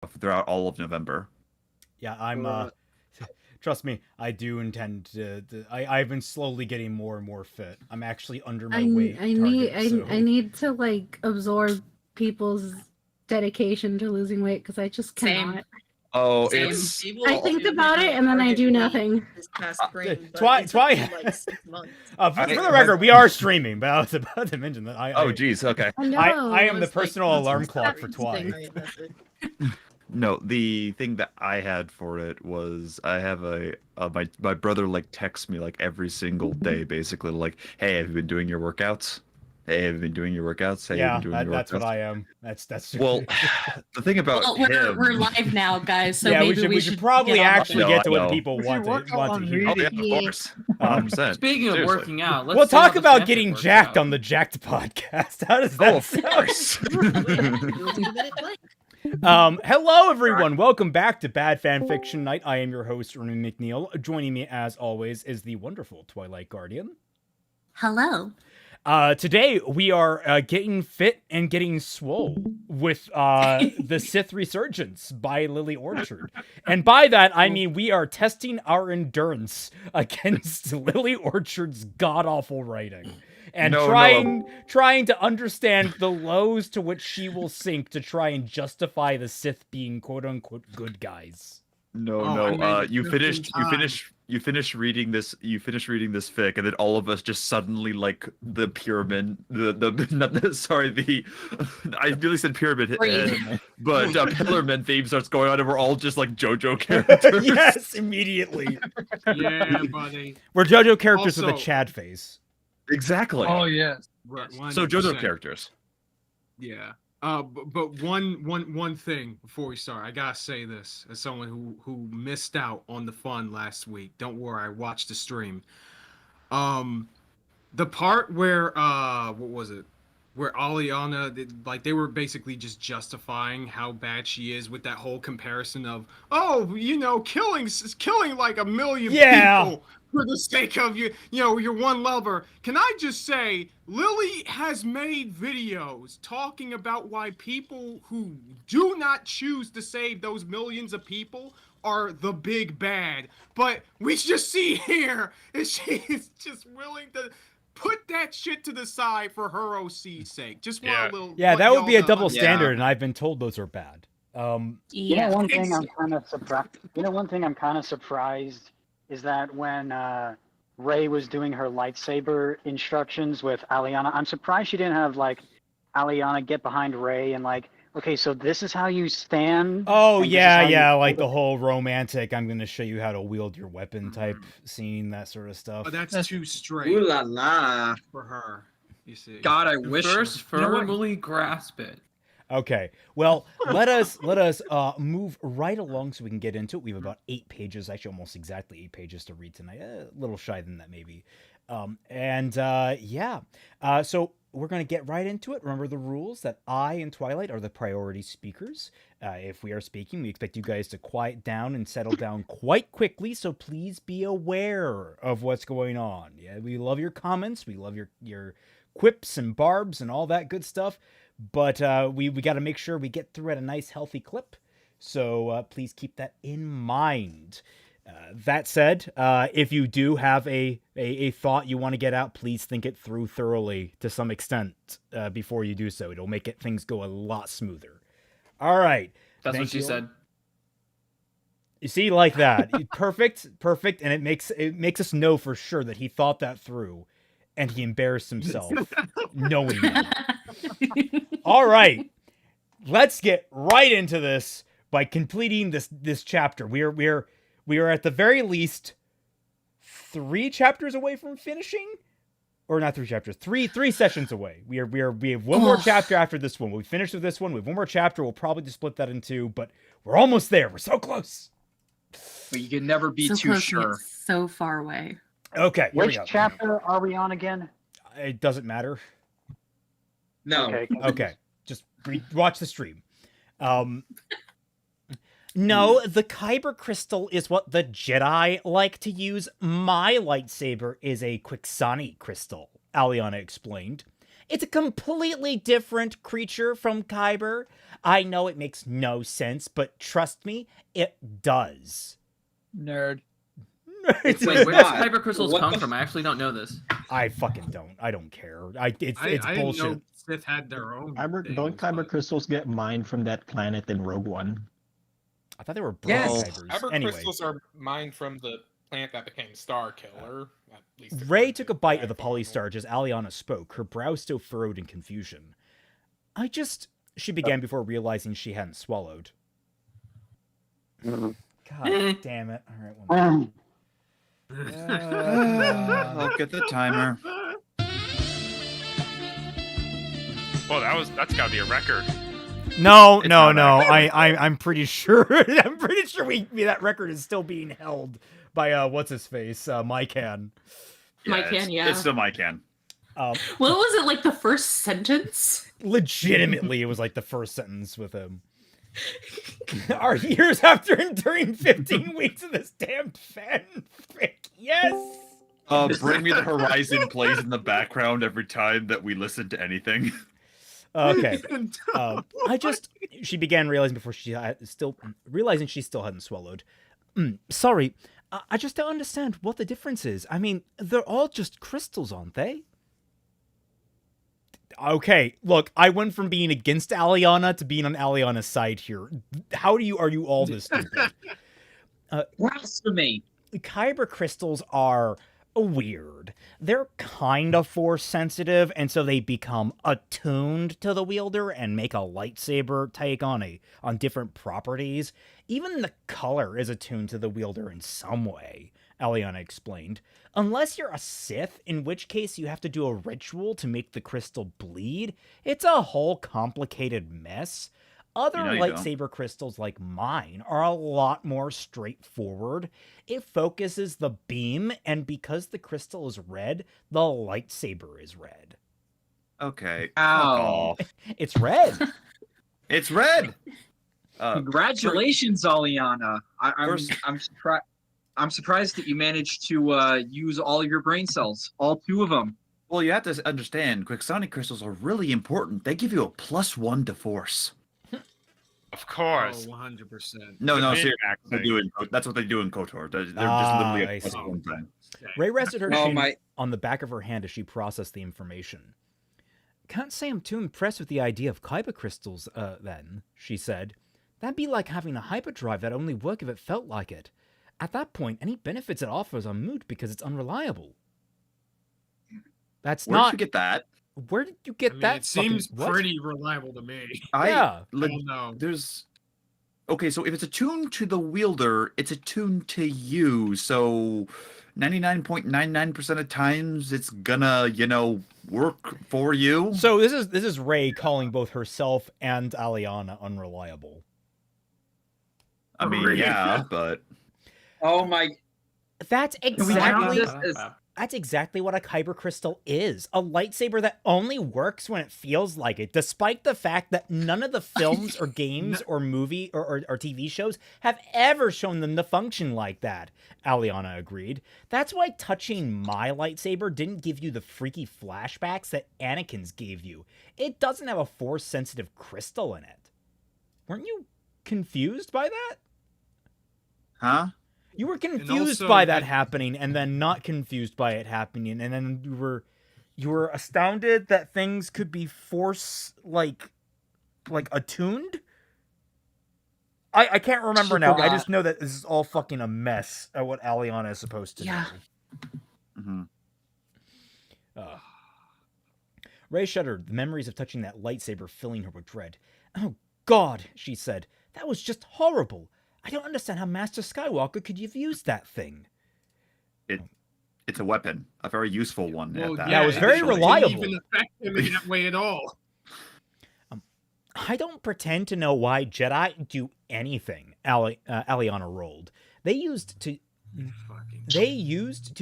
throughout all of November. Yeah, I'm. Trust me, I do intend to. I've been slowly getting more and more fit. I'm actually under my weight target. I need to like absorb people's dedication to losing weight because I just cannot. Oh, Same. it's I think about it and then I do nothing. This past spring, but Twi- it took Twi- me like 6 months. for the record, we are streaming, but I was about to mention that oh, geez, okay. I am the was like, personal that's alarm what's clock for happening. Twi. Right, that's it. No, the thing that I had for it was I have my brother like texts me like every single day, basically like, "Hey, have you been doing your workouts? Hey, have you been doing your workouts? Hey, Yeah, have you been doing your that's workouts?" what I am. That's Well, the thing about Well, him, we're live now, guys. So yeah, maybe we should probably get on with actually No, get I to what know. people want to hear. oh yeah, of course, 100%. Speaking of Seriously. working out, let's We'll see how talk the about fanfic getting works jacked out. on the Jacked podcast. How does that Oh, of sound? course. Do a 2-minute blank. Hello everyone, welcome back to Bad Fan Fiction Night. I am your host, Ernie McNeil. Joining me as always is the wonderful Twilight Guardian. Hello. Today we are getting fit and getting swole with the Sith Resurgence by Lily Orchard. And by that, I mean we are testing our endurance against Lily Orchard's god-awful writing. And No, trying to understand the lows to which she will sink to try and justify the Sith being quote-unquote good guys. No, Oh, no. I mean, You just finished. in time. You finished reading this. You finished reading this fic, and then all of us just suddenly like the pyramid. Not the sorry. The I nearly said pyramid, but Pillarman theme starts going on, and we're all just like JoJo characters. Yes, immediately. Yeah, buddy. We're JoJo characters with a Also- Chad face. Exactly. Oh yes. So JoJo characters. Yeah. But one thing before we start, I gotta say this as someone who missed out on the fun last week. Don't worry, I watched the stream. The part where what was it? Where Aliana they were basically just justifying how bad she is with that whole comparison of killing like 1 million people for the sake of your one lover. Can I just say Lily has made videos talking about why people who do not choose to save those millions of people are the big bad. But we just see here is she is just willing to put that shit to the side for her OC's sake. Just want a little. Yeah, that would be a double Yeah. standard, and I've been told those are bad. You know, one thing I'm kind of surprised. Is that when Rey was doing her lightsaber instructions with Aliana, I'm surprised she didn't have like Aliana get behind Rey and like, okay, so this is how you stand. Oh and this is yeah, how you yeah, hold like it. the whole romantic. I'm gonna show you how to wield your weapon type scene, that sort of stuff. But that's too straight Ooh la la. for her. You see. God, I wish. First You know what? firmly grasp it. Okay, well, let us move right along so we can get into it. We have about 8 pages, actually almost exactly 8 pages to read tonight. A little shy than that maybe. So we're going to get right into it. Remember the rules that I and Twilight are the priority speakers. If we are speaking, we expect you guys to quiet down and settle down quite quickly, so please be aware of what's going on. Yeah, we love your comments. We love your quips and barbs and all that good stuff. But we got to make sure we get through at a nice, healthy clip. So please keep that in mind. That said, if you do have a thought you want to get out, please think it through thoroughly to some extent before you do so. It'll make things go a lot smoother. All right. That's Thank what she you. said. You see, like that. Perfect. And it makes us know for sure that he thought that through. And he embarrassed himself knowing that. All right, let's get right into this by completing this chapter. We are at the very least 3 chapters away from finishing, or not 3 chapters, three sessions away. We have one more chapter after this one. We finish with this one. We have one more chapter. We'll probably just split that in 2, but we're almost there. We're so close. But you can never be so too close, sure. yet so far away. Okay, here we Which go. chapter are we on again? It doesn't matter. No. Okay, just watch the stream. No, the Kyber crystal is what the Jedi like to use. My lightsaber is a Quixani crystal, Aliana explained. It's a completely different creature from Kyber. I know it makes no sense, but trust me, it does. Nerd. Wait, where does kyber crystals come from? I actually don't know this. I fucking don't. I don't care. It's I bullshit. didn't know Sith had their own. Don't kyber crystals get mined from that planet in Rogue One? I thought they were Yes. Kybers. Kyber Anyway, crystals are mined from the planet that became Star Killer. At least Ray took a bite of the polystarch as Aliana spoke, her brow still furrowed in confusion. She began before realizing she hadn't swallowed. God damn it. All right, one minute. Look at the timer. Well, that's got to be a record. No. It's not I'm pretty sure. I'm pretty sure that record is still being held by what's his face, Mycan. Yeah. It's still Mycan. What was it, like the first sentence? Legitimately, it was like the first sentence with him. Our years after enduring 15 weeks of this damned fanfic. Yes. Bring Me the Horizon plays in the background every time that we listen to anything. Okay. She began realizing realizing she still hadn't swallowed. Sorry, I just don't understand what the difference is. I mean, they're all just crystals, aren't they? Okay, look, I went from being against Aliana to being on Aliana's side here. Are you all this stupid? Blasphemy! Kyber crystals are weird. They're kind of force sensitive, and so they become attuned to the wielder and make a lightsaber take on different properties. Even the color is attuned to the wielder in some way, Aliana explained. Unless you're a Sith, in which case you have to do a ritual to make the crystal bleed. It's a whole complicated mess. Other lightsaber crystals like mine are a lot more straightforward. It focuses the beam, and because the crystal is red, the lightsaber is red. Okay. Ow. It's red. It's red. Congratulations, Aliana. I'm surprised that you managed to use all your brain cells, all 2 of them. Well, you have to understand, Quixonic crystals are really important. They give you a +1 to force. Of course. 100%. No, The seriously. mid-maxing. That's what they do in KOTOR. They're just literally I a see. +1 thing. Ray rested her Oh, chin my- on the back of her hand as she processed the information. Can't say I'm too impressed with the idea of kyber crystals, then, she said. That'd be like having a hyperdrive that only work if it felt like it. At that point, any benefits it offers are moot because it's unreliable. That's Where did you get that? Where did you get that? It seems what? pretty reliable to me. Yeah. I don't know. Okay, so if it's attuned to the wielder, it's attuned to you. So 99.99% of times it's gonna, work for you. So this is Ray calling both herself and Aliana unreliable. I mean, yeah, but Oh my! That's Can we count exactly this as That's exactly what a kyber crystal is. A lightsaber that only works when it feels like it, despite the fact that none of the films or games or movie or TV shows have ever shown them to function like that, Aliana agreed. That's why touching my lightsaber didn't give you the freaky flashbacks that Anakin's gave you. It doesn't have a force-sensitive crystal in it. Weren't you confused by that? Huh? You were confused also, by that happening, and then not confused by it happening, and then you were astounded that things could be force like attuned. I can't remember now. I just know that this is all fucking a mess at what Aliana is supposed to know. Mm-hmm. Ray shuddered, the memories of touching that lightsaber filling her with dread. Oh God, she said, that was just horrible. I don't understand how Master Skywalker could have used that thing. It's a weapon, a very useful one at that. Yeah, it was very It reliable. didn't even affect him in that way at all. I don't pretend to know why Jedi do anything, Aliana rolled. They used to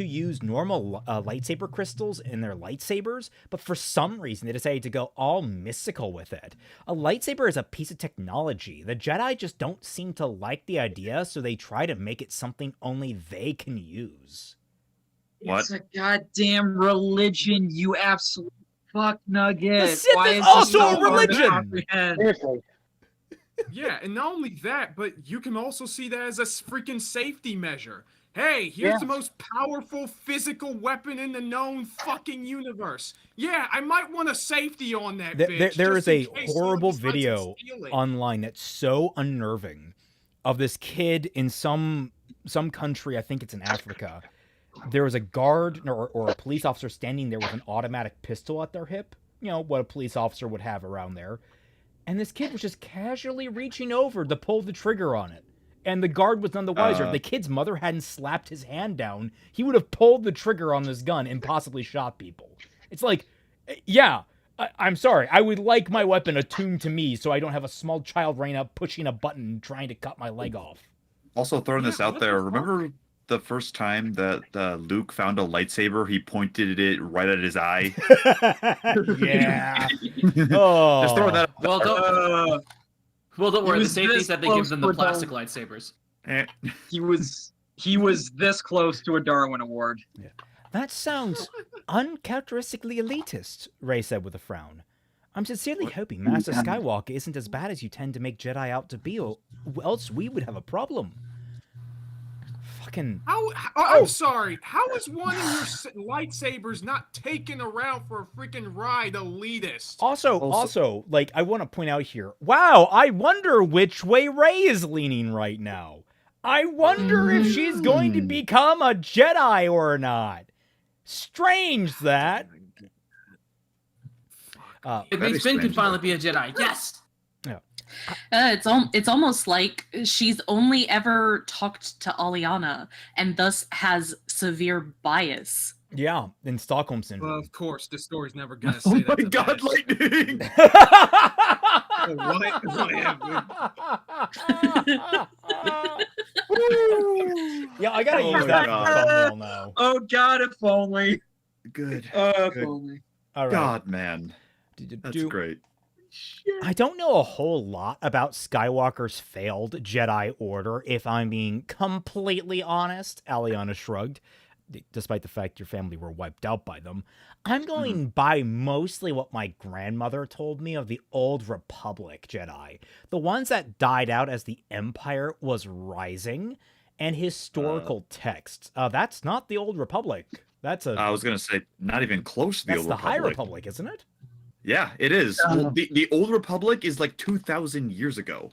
use normal lightsaber crystals in their lightsabers, but for some reason they decided to go all mystical with it. A lightsaber is a piece of technology. The Jedi just don't seem to like the idea, so they try to make it something only they can use. What? It's a goddamn religion, you absolute fuck, Nugget? The Sith Why is this also so a hard to religion! comprehend? Seriously. Yeah, and not only that, but you can also see that as a freaking safety measure. Hey, here's the most powerful physical weapon in the known fucking universe. Yeah, I might want a safety on that bitch. There just is in a case someone horrible decides to video steal it. online that's so unnerving of this kid in some country, I think it's in Africa. There was a guard or a police officer standing there with an automatic pistol at their hip. You know, what a police officer would have around there. And this kid was just casually reaching over to pull the trigger on it. And the guard was none the wiser. If the kid's mother hadn't slapped his hand down, he would have pulled the trigger on this gun and possibly shot people. It's like, yeah, I'm sorry. I would like my weapon attuned to me so I don't have a small child running up, pushing a button, trying to cut my leg off. Also throwing this out there, remember the first time that Luke found a lightsaber, he pointed it right at his eye? Yeah. Oh. Just throwing that Well, don't worry. The was safety this is that they give them the close to plastic lightsabers. He was this close to a Darwin Award. Yeah. That sounds uncharacteristically elitist, Ray said with a frown. I'm sincerely hoping Master Skywalker isn't as bad as you tend to make Jedi out to be, or else we would have a problem. Fucking... I'm sorry. How is one of your lightsabers not taken around for a freaking ride, elitist? Also, like, I want to point out here, wow, I wonder which way Ray is leaning right now. I wonder if she's going to become a Jedi or not. Strange that. It means Finn can finally be a Jedi. Yes. Yeah. It's almost like she's only ever talked to Aliana and thus has severe bias. Yeah, in Stockholm syndrome. Well, of course, the story's never gonna say that. Oh my god, lightning! Yeah, I gotta use that thumbnail now. Oh god, if only. Good. If only. All right. God, man. That's great. I don't know a whole lot about Skywalker's failed Jedi Order, if I'm being completely honest, Aliana shrugged, despite the fact your family were wiped out by them. I'm going by mostly what my grandmother told me of the Old Republic Jedi, the ones that died out as the Empire was rising, and historical texts. That's not the Old Republic. I was going to say, not even close to the Old Republic. That's the High Republic, isn't it? Yeah, it is. The Old Republic is like 2,000 years ago.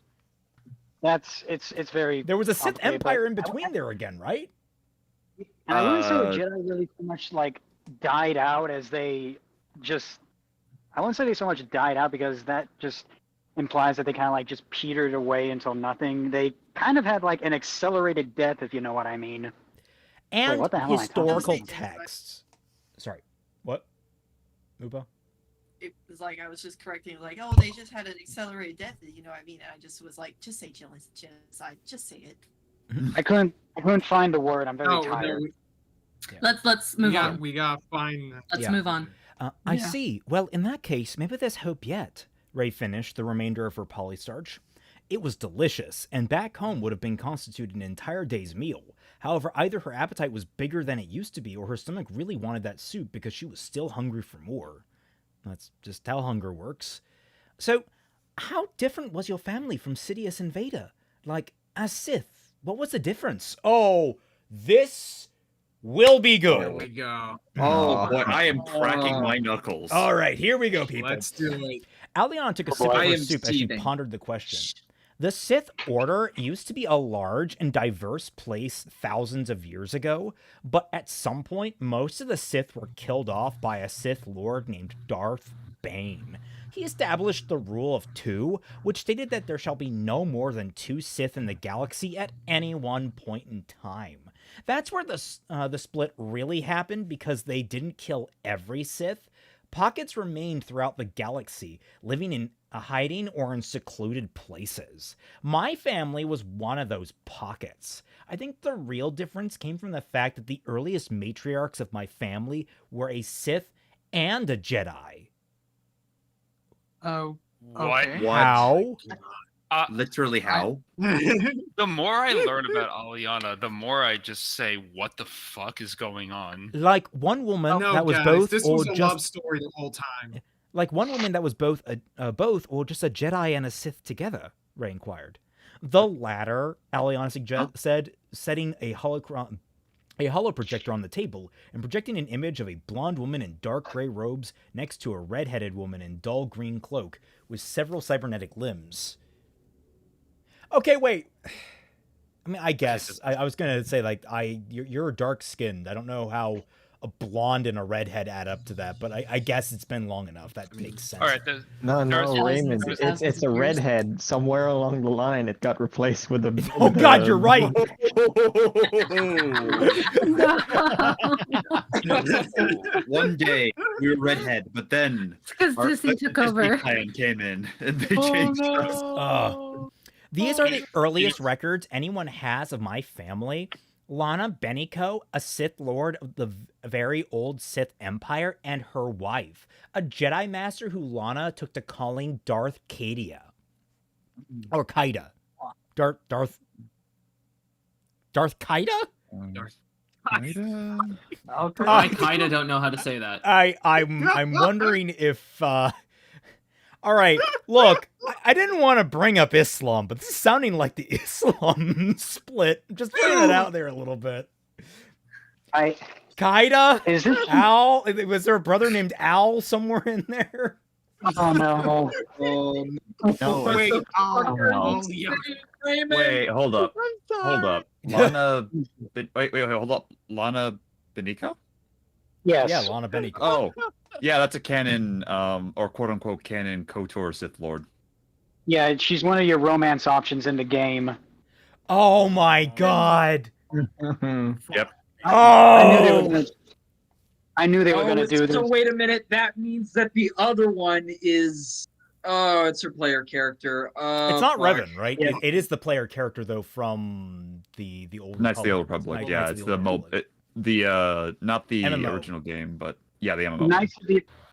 It's very. There was a Sith Empire in between there again, right? And I wouldn't say the Jedi really so much like died out as they just. I wouldn't say they so much died out because that just implies that they kind of like just petered away until nothing. They kind of had like an accelerated death, if you know what I mean. And wait, what the hell historical texts. Sorry, what? Upa? It was like I was just correcting, like, oh, they just had an accelerated death. You know what I mean? And I just was like, just say genocide. Just say it. I couldn't find the word. I'm very tired. Yeah. Let's move on. We gotta find. Let's move on. I see. Well, in that case, maybe there's hope yet. Ray finished the remainder of her polystarch. It was delicious, and back home would have been constituted an entire day's meal. However, either her appetite was bigger than it used to be, or her stomach really wanted that soup because she was still hungry for more. That's just how hunger works. So, how different was your family from Sidious and Vader? Like, as Sith, what was the difference? Oh, this will be good. Here we go. Oh, boy, I am cracking my knuckles. All right, here we go, people. Let's do it. Aliana took a sip of her soup as she pondered the question. The Sith Order used to be a large and diverse place thousands of years ago, but at some point, most of the Sith were killed off by a Sith Lord named Darth Bane. He established the Rule of Two, which stated that there shall be no more than 2 Sith in the galaxy at any one point in time. That's where the split really happened, because they didn't kill every Sith. Pockets remained throughout the galaxy, living in hiding or in secluded places. My family was one of those pockets. I think the real difference came from the fact that the earliest matriarchs of my family were a Sith and a Jedi. Oh. What? Okay. How? Literally how? The more I learn about Aliana, the more I just say, "What the fuck is going on?" Like one woman No, that was guys, both, this or was a just love story the whole time. like one woman that was both or just a Jedi and a Sith together. Ray inquired. The latter, Aliana said, setting a holo projector on the table and projecting an image of a blonde woman in dark gray robes next to a red-headed woman in dull green cloak with several cybernetic limbs. Okay, wait. I mean, I guess I was gonna say like you're dark-skinned. I don't know how a blonde and a redhead add up to that, but I guess it's been long enough. That makes sense. All right, No, Raymond, it's a redhead. Somewhere along the line, it got replaced with a. Oh God, you're right. One day we were redhead, but then because Disney took over. Clan came in and they changed us. These are the earliest records anyone has of my family. Lana Beniko, a Sith Lord of the very old Sith Empire, and her wife, a Jedi Master who Lana took to calling Darth Kaida. Or Kaida. Darth Kaida? Darth Kaida? I kinda don't know how to say that. I'm wondering if all right, look, I didn't want to bring up Islam, but this is sounding like the Islam split. Just putting it out there a little bit. Qaeda? Is it? Al? Was there a brother named Al somewhere in there? Oh no. No, Wait, wait, hold up. Lana, wait, hold up. Lana Beniko? Yes. Yeah, Lana Beniko. Oh, yeah, that's a canon, or quote-unquote canon KOTOR Sith Lord. Yeah, she's one of your romance options in the game. Oh my God. Yep. Oh! I knew they were gonna do this. So wait a minute, that means that the other one is... Oh, it's her player character. It's not fuck. Revan, right? Yeah. It is the player character, though, from the Old Knights of the Old Republic. Republic, yeah, it's the not the MMO. original game, but yeah, the MMO.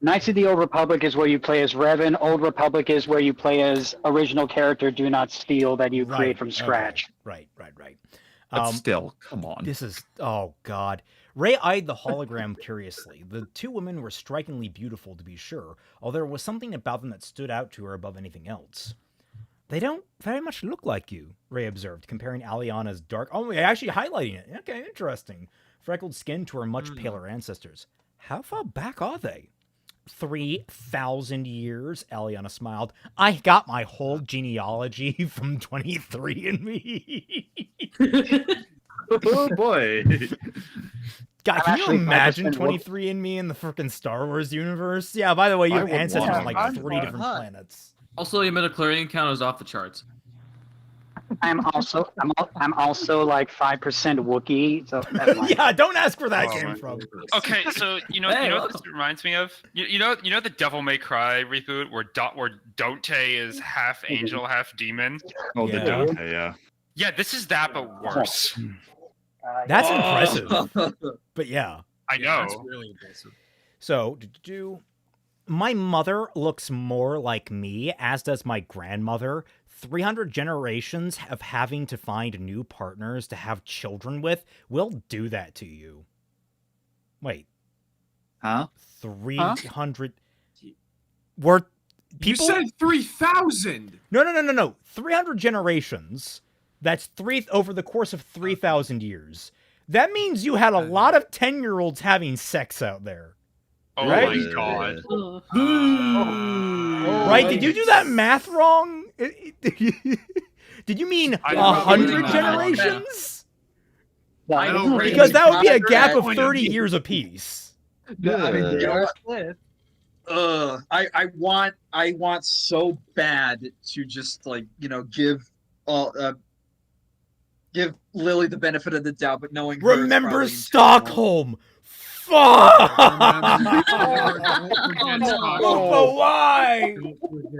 Knights of the Old Republic is where you play as Revan. Old Republic is where you play as original character Do Not Steal that you create from scratch. Okay. Right. But still, come on. This is... Oh, God. Ray eyed the hologram curiously. The two women were strikingly beautiful, to be sure, although there was something about them that stood out to her above anything else. They don't very much look like you, Ray observed, comparing Aliana's dark... Oh, actually highlighting it. Okay, interesting. Freckled skin to her much paler ancestors. How far back are they? 3,000 years, Aliana smiled. I got my whole genealogy from 23andMe. Oh boy. God, can you imagine 23andMe in the freaking Star Wars universe? Yeah, by the way, you have ancestors on like 3 different planets. Also, your midichlorian count is off the charts. I'm also like 5% Wookiee. So yeah, don't ask where that came from. Okay, so you know what this reminds me of? You know the Devil May Cry reboot where Dante is half angel, half demon? Oh, the Dante, yeah. Yeah, this is that, but worse. That's impressive. But yeah. I know. That's really impressive. So, my mother looks more like me, as does my grandmother. 300 generations of having to find new partners to have children with will do that to you. Wait. Huh? 300... Were people... You said 3,000! No. 300 generations. That's over the course of 3,000 years. That means you had a lot of 10-year-olds having sex out there. Oh right? my God. Right? Did you do that math wrong? Did you mean 100 generations? Because that would be a gap of 30 years apiece. I want so bad to just give Lily the benefit of the doubt, but knowing her remember Stockholm. Fuck! Oh, why?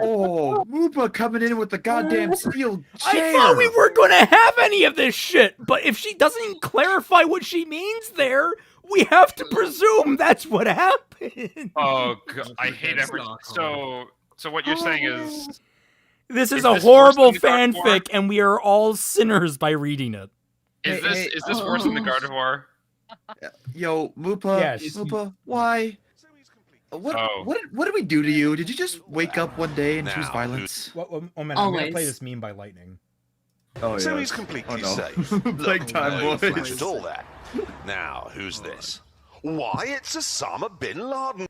Oh, Moopa coming in with the goddamn steel chair. I thought we weren't going to have any of this shit, but if she doesn't clarify what she means there, we have to presume that's what happened. Oh God, I hate everything. So what you're saying is This is Is a this horrible worse than the God of War? fanfic, and we are all sinners by reading it. Is this worse than the God of War? Yo, Moopa, Yes. Moopa, why? What did we do to you? Did you just wake up one day and choose violence? Oh man, I'm gonna play this meme by lightning. Oh, So yeah. he's completely Oh, no. safe. Big time, No boys. flash at all that. Now, who's this? Why, it's Osama bin Laden.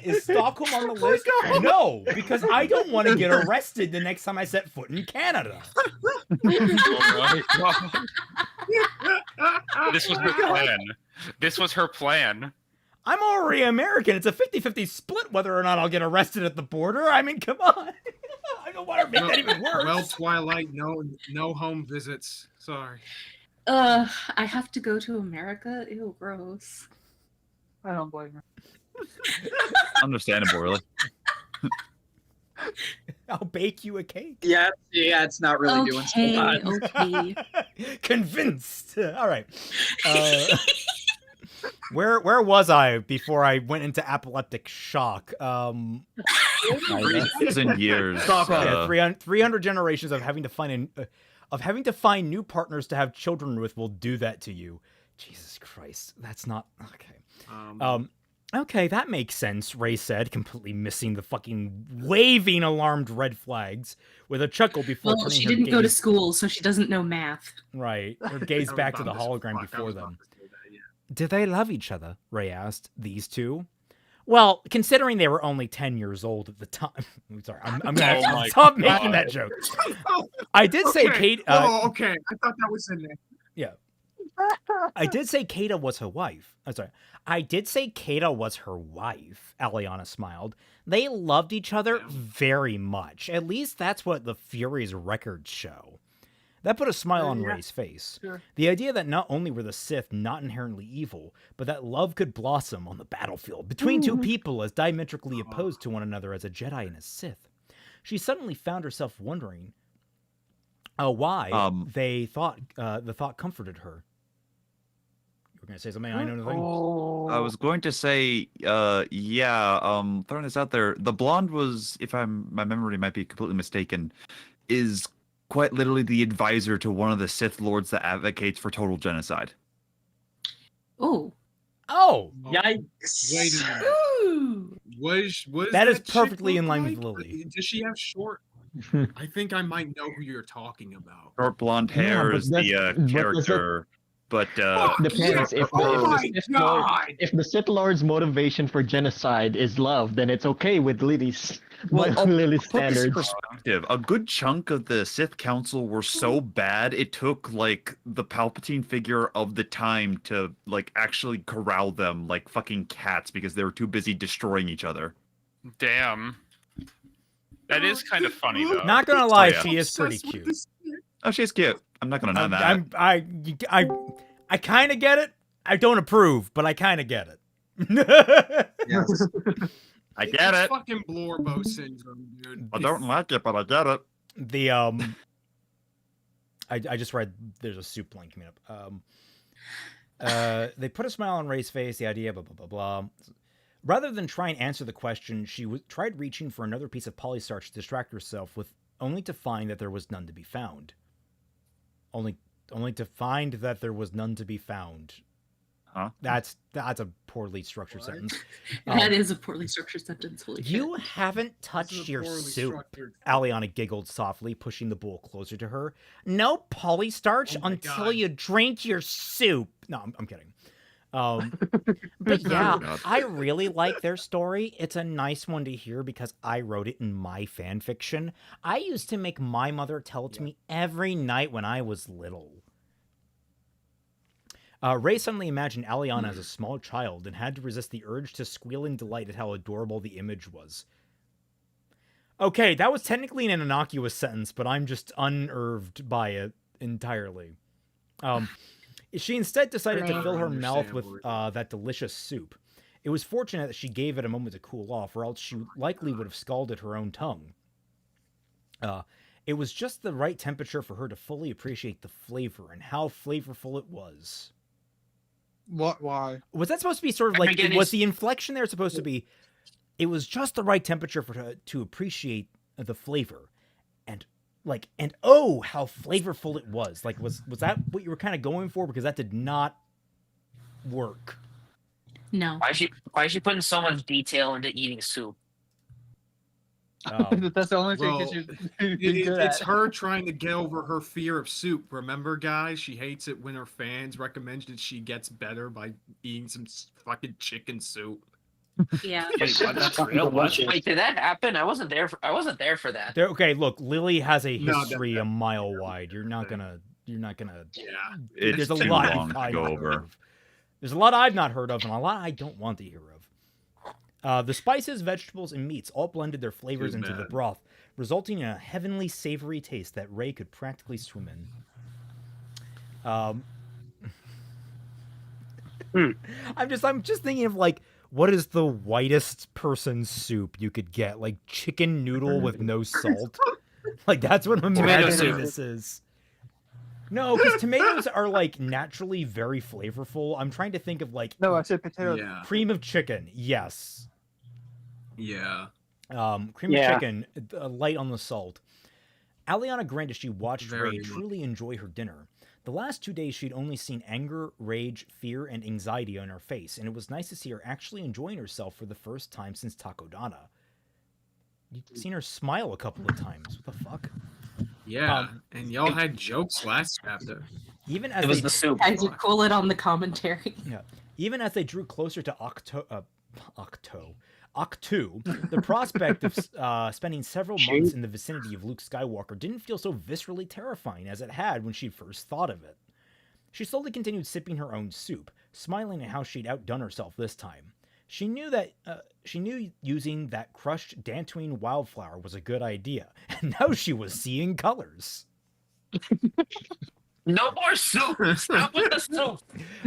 Is Stockholm on the list? No, because I don't want to get arrested the next time I set foot in Canada. This was her plan. This was her plan. I'm already American. It's a 50-50 split whether or not I'll get arrested at the border. I mean, come on. I don't want to make that even worse. Well, Twilight, no home visits. Sorry. I have to go to America. Ew, gross. I don't blame her. Understandable, really. I'll bake you a cake. Yeah, it's not really doing so bad. Okay. Convinced. All right. Where was I before I went into apoplectic shock? 3,000 years. Yeah, 300 generations of having to find new partners to have children with will do that to you. Jesus Christ, that's not okay. Okay, that makes sense, Ray said, completely missing the fucking waving alarmed red flags with a chuckle before Well, turning she her didn't go to gaze- school, so she doesn't know math. Right, her gaze back to the hologram before them. Did they love each other? Ray asked. These two? Well, considering they were only 10 years old at the time. I'm sorry, I'm gonna Oh my stop making God. that joke. I did say Kate. okay. I thought that was in there. Yeah. I did say Kata was her wife. I'm sorry. I did say Kata was her wife, Aliana smiled. They loved each other very much. At least that's what the Fury's records show. That put a smile on Ray's face. Sure. The idea that not only were the Sith not inherently evil, but that love could blossom on the battlefield between two people as diametrically opposed to one another as a Jedi and a Sith. She suddenly found herself wondering why they thought the thought comforted her. You were going to say something? I know nothing. I was going to say, throwing this out there, the blonde was, if my memory might be completely mistaken, is quite literally the advisor to one of the Sith Lords that advocates for total genocide. Oh. Oh! Yikes. Wait a minute. Ooh. What is That is chick perfectly look in line with like? Lily. Does she have short? I think I might know who you're talking about. Short blonde hair but is the that's- but character, but Depends. Yeah. If the Sith Lord's motivation for genocide is love, then it's okay with Lily's I'll Lily's put this in standards. perspective. A good chunk of the Sith Council were so bad it took like the Palpatine figure of the time to like actually corral them like fucking cats because they were too busy destroying each other. Damn. That is kind of funny though. Not gonna lie, yeah. she is pretty cute. Oh, she's cute. I'm not gonna deny that. I kind of get it. I don't approve, but I kind of get it. Yes. I get it. Fucking Blorbo syndrome, dude. I don't like it, but I get it. The I just read there's a soup link coming up. They put a smile on Ray's face. The idea, blah blah blah blah. Rather than try and answer the question, she tried reaching for another piece of polystarch to distract herself with, only to find that there was none to be found. Only to find that there was none to be found. Huh? That's a poorly structured sentence. That is a poorly structured sentence. Holy You shit. haven't This is touched a your poorly soup. structured- Aliana giggled softly, pushing the bowl closer to her. No polystarch Oh my until God. you drink your soup. No, I'm kidding. But yeah, God. I really like their story. It's a nice one to hear because I wrote it in my fan fiction. I used to make my mother tell it to me every night when I was little. Ray suddenly imagined Aliana as a small child and had to resist the urge to squeal in delight at how adorable the image was. Okay, that was technically an innocuous sentence, but I'm just unnerved by it entirely. She instead decided to fill her mouth with that delicious soup. It was fortunate that she gave it a moment to cool off, or else she likely would have scalded her own tongue. It was just the right temperature for her to fully appreciate the flavor and how flavorful it was. What? Why? Was that supposed to be sort of like, was the inflection there supposed to be, it was just the right temperature for her to appreciate the flavor, and oh, how flavorful it was. Like, was that what you were kind of going for? Because that did not work. No. Why is she putting so much detail into eating soup? That's the only thing that it's her trying to get over her fear of soup. Remember, guys? She hates it when her fans recommend that she gets better by eating some fucking chicken soup. Yeah. Wait, what? That's real? Wait, did that happen? I wasn't there for that. Okay, look, Lily has a history a mile wide. You're not gonna. Yeah. There's a too lot long to go over. There's a lot I've not heard of, and a lot I don't want to hear of. The spices, vegetables, and meats all blended their flavors into the broth, resulting in a heavenly savory taste that Ray could practically swim in. I'm just thinking of, like, what is the whitest person's soup you could get? Like chicken noodle with no salt? Like, that's what I'm imagining this is. No, because tomatoes are, like, naturally very flavorful. I'm trying to think of, like... No, I said potatoes. Yeah. Cream of chicken, yes. Yeah. Cream of chicken, light on the salt. Aliana granted she watched Ray truly enjoy her dinner. The last 2 days she'd only seen anger, rage, fear, and anxiety on her face, and it was nice to see her actually enjoying herself for the first time since Takodana. You've seen her smile a couple of times. What the fuck? Yeah, and y'all had jokes last chapter. Even as it was the soup. I did cool it on the commentary. Yeah. Even as they drew closer to Octu, the prospect of spending several months in the vicinity of Luke Skywalker didn't feel so viscerally terrifying as it had when she first thought of it. She slowly continued sipping her own soup, smiling at how she'd outdone herself this time. She knew using that crushed Dantooine wildflower was a good idea, and now she was seeing colors. No more soup! Stop with the soup!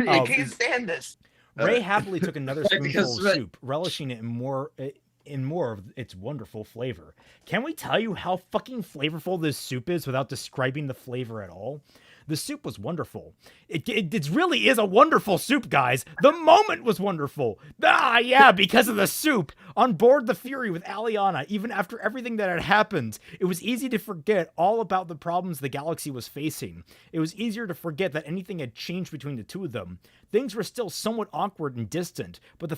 I can't stand this. Ray happily took another spoonful of soup, relishing it in more of its wonderful flavor. Can we tell you how fucking flavorful this soup is without describing the flavor at all? The soup was wonderful. It really is a wonderful soup, guys. The moment was wonderful. Yeah, because of the soup. On board the Fury with Aliana, even after everything that had happened, it was easy to forget all about the problems the galaxy was facing. It was easier to forget that anything had changed between the two of them. Things were still somewhat awkward and distant, but the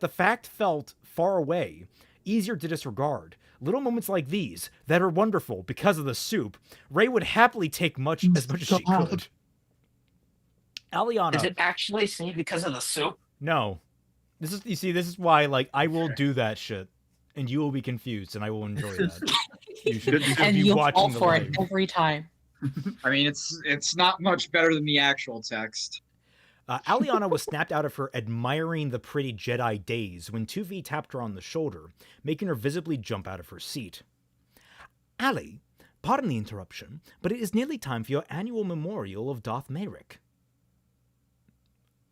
fact felt far away, easier to disregard. Little moments like these that are wonderful because of the soup, Ray would happily take as much as she could. Aliana. Does it actually say because of the soup? No. This is why, like, I will do that shit, and you will be confused, and I will enjoy that. You should and be you'll watching fall the for live. it every time. I mean, it's not much better than the actual text. Aliana was snapped out of her admiring the pretty Jedi daze when 2V tapped her on the shoulder, making her visibly jump out of her seat. Ali, pardon the interruption, but it is nearly time for your annual memorial of Darth Merrick.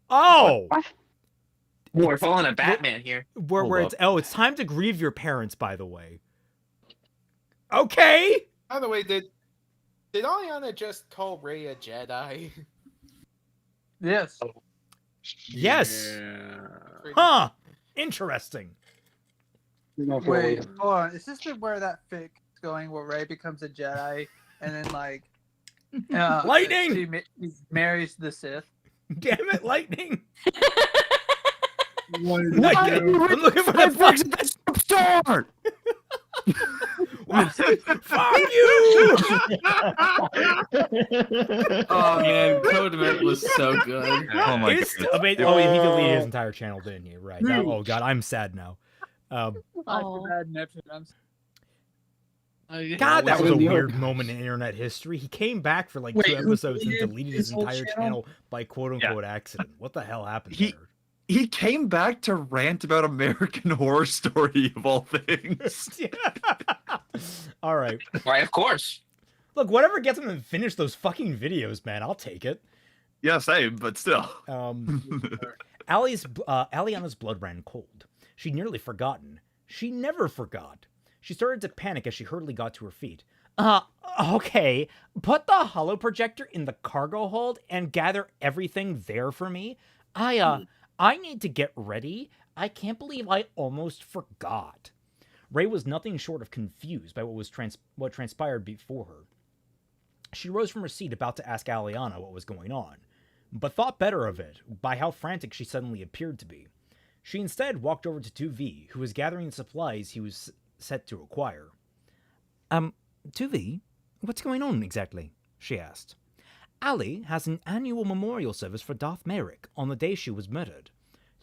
Oh! What? We're pulling a Batman here. It's time to grieve your parents, by the way. Okay! By the way, did Aliana just call Ray a Jedi? Yes. Yes. Yeah. Huh. Interesting. Wait, hold on. Is this where that fic is going, where Ray becomes a Jedi, and then like, Lightning. He marries the Sith? Damn it, Lightning! I'm looking for the Start. Fuck you! Oh man, Codement was so good. Oh my god. He deleted his entire channel, didn't he? Right. Now, oh god, I'm sad now. I feel bad and everything. God, that was a weird moment in internet history. He came back for like 2 episodes and deleted his entire channel by quote-unquote accident. What the hell happened there? He came back to rant about American Horror Story of all things. All right. Why, of course. Look, whatever gets him to finish those fucking videos, man, I'll take it. Yeah, same, but still. Aliana's blood ran cold. She'd nearly forgotten. She never forgot. She started to panic as she hurriedly got to her feet. Okay. Put the holo projector in the cargo hold and gather everything there for me. I need to get ready. I can't believe I almost forgot. Rey was nothing short of confused by what transpired before her. She rose from her seat about to ask Aliana what was going on, but thought better of it by how frantic she suddenly appeared to be. She instead walked over to 2V, who was gathering the supplies he was set to acquire. 2V, what's going on exactly? She asked. Ali has an annual memorial service for Darth Merrick on the day she was murdered.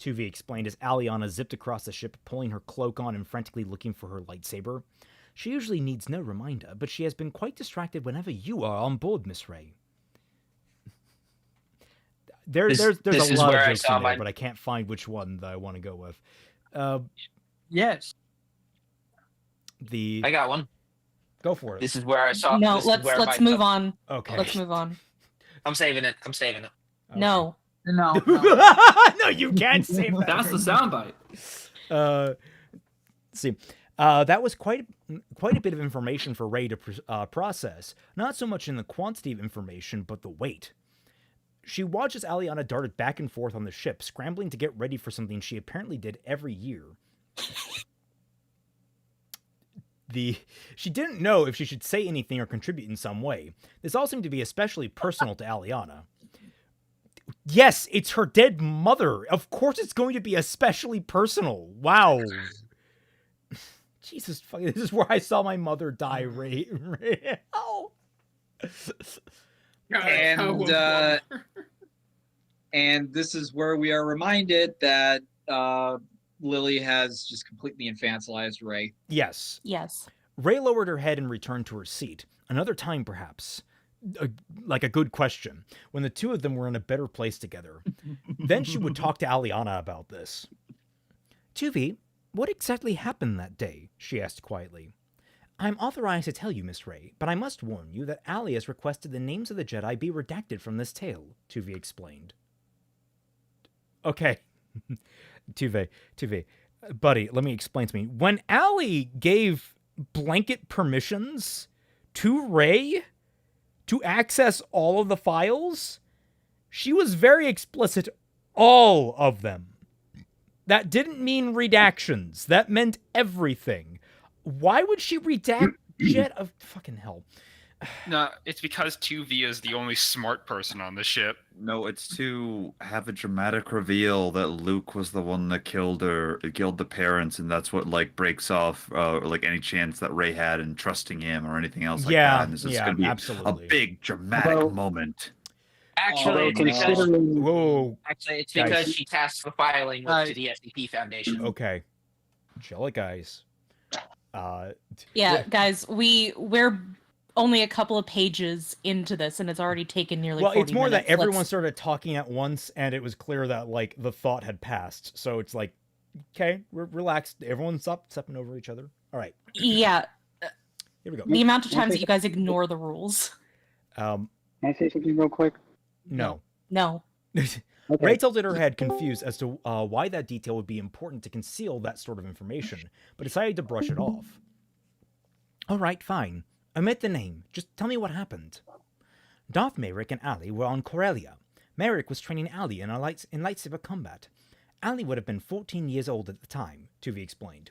2V explained as Aliana zipped across the ship, pulling her cloak on and frantically looking for her lightsaber. She usually needs no reminder, but she has been quite distracted whenever you are on board, Miss Rey. There's a lot of jokes in there, but I can't find which one that I want to go with. Yes. I got one. Go for it. This is where I saw. No, let's move on. Okay. Let's move on. I'm saving it. Okay. No. No. No, you can't save that. That's the soundbite. See, that was quite a bit of information for Rey to process. Not so much in the quantity of information, but the weight. She watched as Aliana darted back and forth on the ship, scrambling to get ready for something she apparently did every year. She didn't know if she should say anything or contribute in some way. This all seemed to be especially personal to Aliana. Yes, it's her dead mother. Of course it's going to be especially personal. Wow. Jesus, this is where I saw my mother die, Rey. Oh. And this is where we are reminded that Lily has just completely infantilized Rey. Yes. Yes. Rey lowered her head and returned to her seat. Another time, perhaps. Like a good question. When the two of them were in a better place together. Then she would talk to Aliana about this. 2V, what exactly happened that day? She asked quietly. I'm authorized to tell you, Miss Rey, but I must warn you that Ali has requested the names of the Jedi be redacted from this tale, 2V explained. Okay. 2V. Buddy, let me explain to me. When Ali gave blanket permissions to Rey to access all of the files, she was very explicit, all of them. That didn't mean redactions. That meant everything. Why would she redact Jet of fucking hell? No, it's because 2V is the only smart person on the ship. No, it's to have a dramatic reveal that Luke was the one that killed the parents, and that's what like breaks off like any chance that Rey had in trusting him or anything else like that. And this is going to be absolutely. a big dramatic moment. Actually, it's because she tasked the filing with the SDP Foundation. Okay. Chill it, guys. Yeah, guys, we're only a couple of pages into this, and it's already taken nearly 40 minutes. It's more that everyone started talking at once, and it was clear that, like, the thought had passed. So it's like, okay, we're relaxed. Everyone stop stepping over each other. All right. Yeah. Here we go. The amount of times that you guys ignore the rules. Can I say something real quick? No. Okay. Rey tilted her head, confused as to why that detail would be important to conceal that sort of information, but decided to brush it off. All right, fine. Omit the name. Just tell me what happened. Darth Merrick and Ali were on Corellia. Merrick was training Ali in lightsaber combat. Ali would have been 14 years old at the time, 2V explained.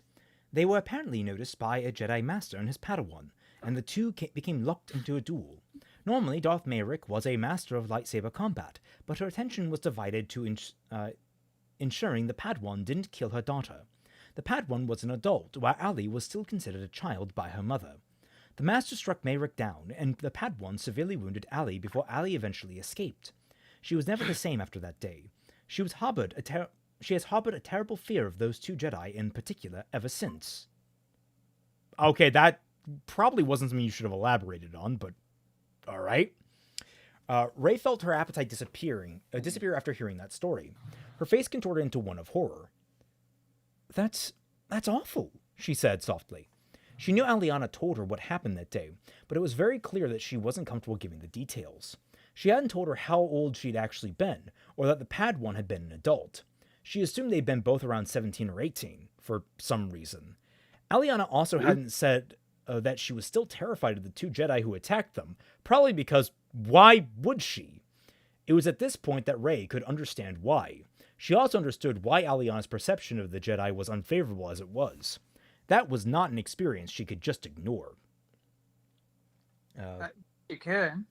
They were apparently noticed by a Jedi Master and his Padawan, and the two became locked into a duel. Normally, Darth Merrick was a master of lightsaber combat, but her attention was divided to ensuring the Padawan didn't kill her daughter. The Padawan was an adult, while Ali was still considered a child by her mother. The master struck Merrick down, and the Padawan severely wounded Ali before Ali eventually escaped. She was never the same after that day. She has harbored a terrible fear of those two Jedi in particular ever since. Okay, that probably wasn't something you should have elaborated on, but all right. Rey felt her appetite disappear after hearing that story. Her face contorted into one of horror. That's awful, she said softly. She knew Aliana told her what happened that day, but it was very clear that she wasn't comfortable giving the details. She hadn't told her how old she'd actually been, or that the Padawan had been an adult. She assumed they'd been both around 17 or 18, for some reason. Aliana also hadn't said that she was still terrified of the 2 Jedi who attacked them, probably because why would she? It was at this point that Rey could understand why. She also understood why Aliana's perception of the Jedi was unfavorable as it was. That was not an experience she could just ignore. You can.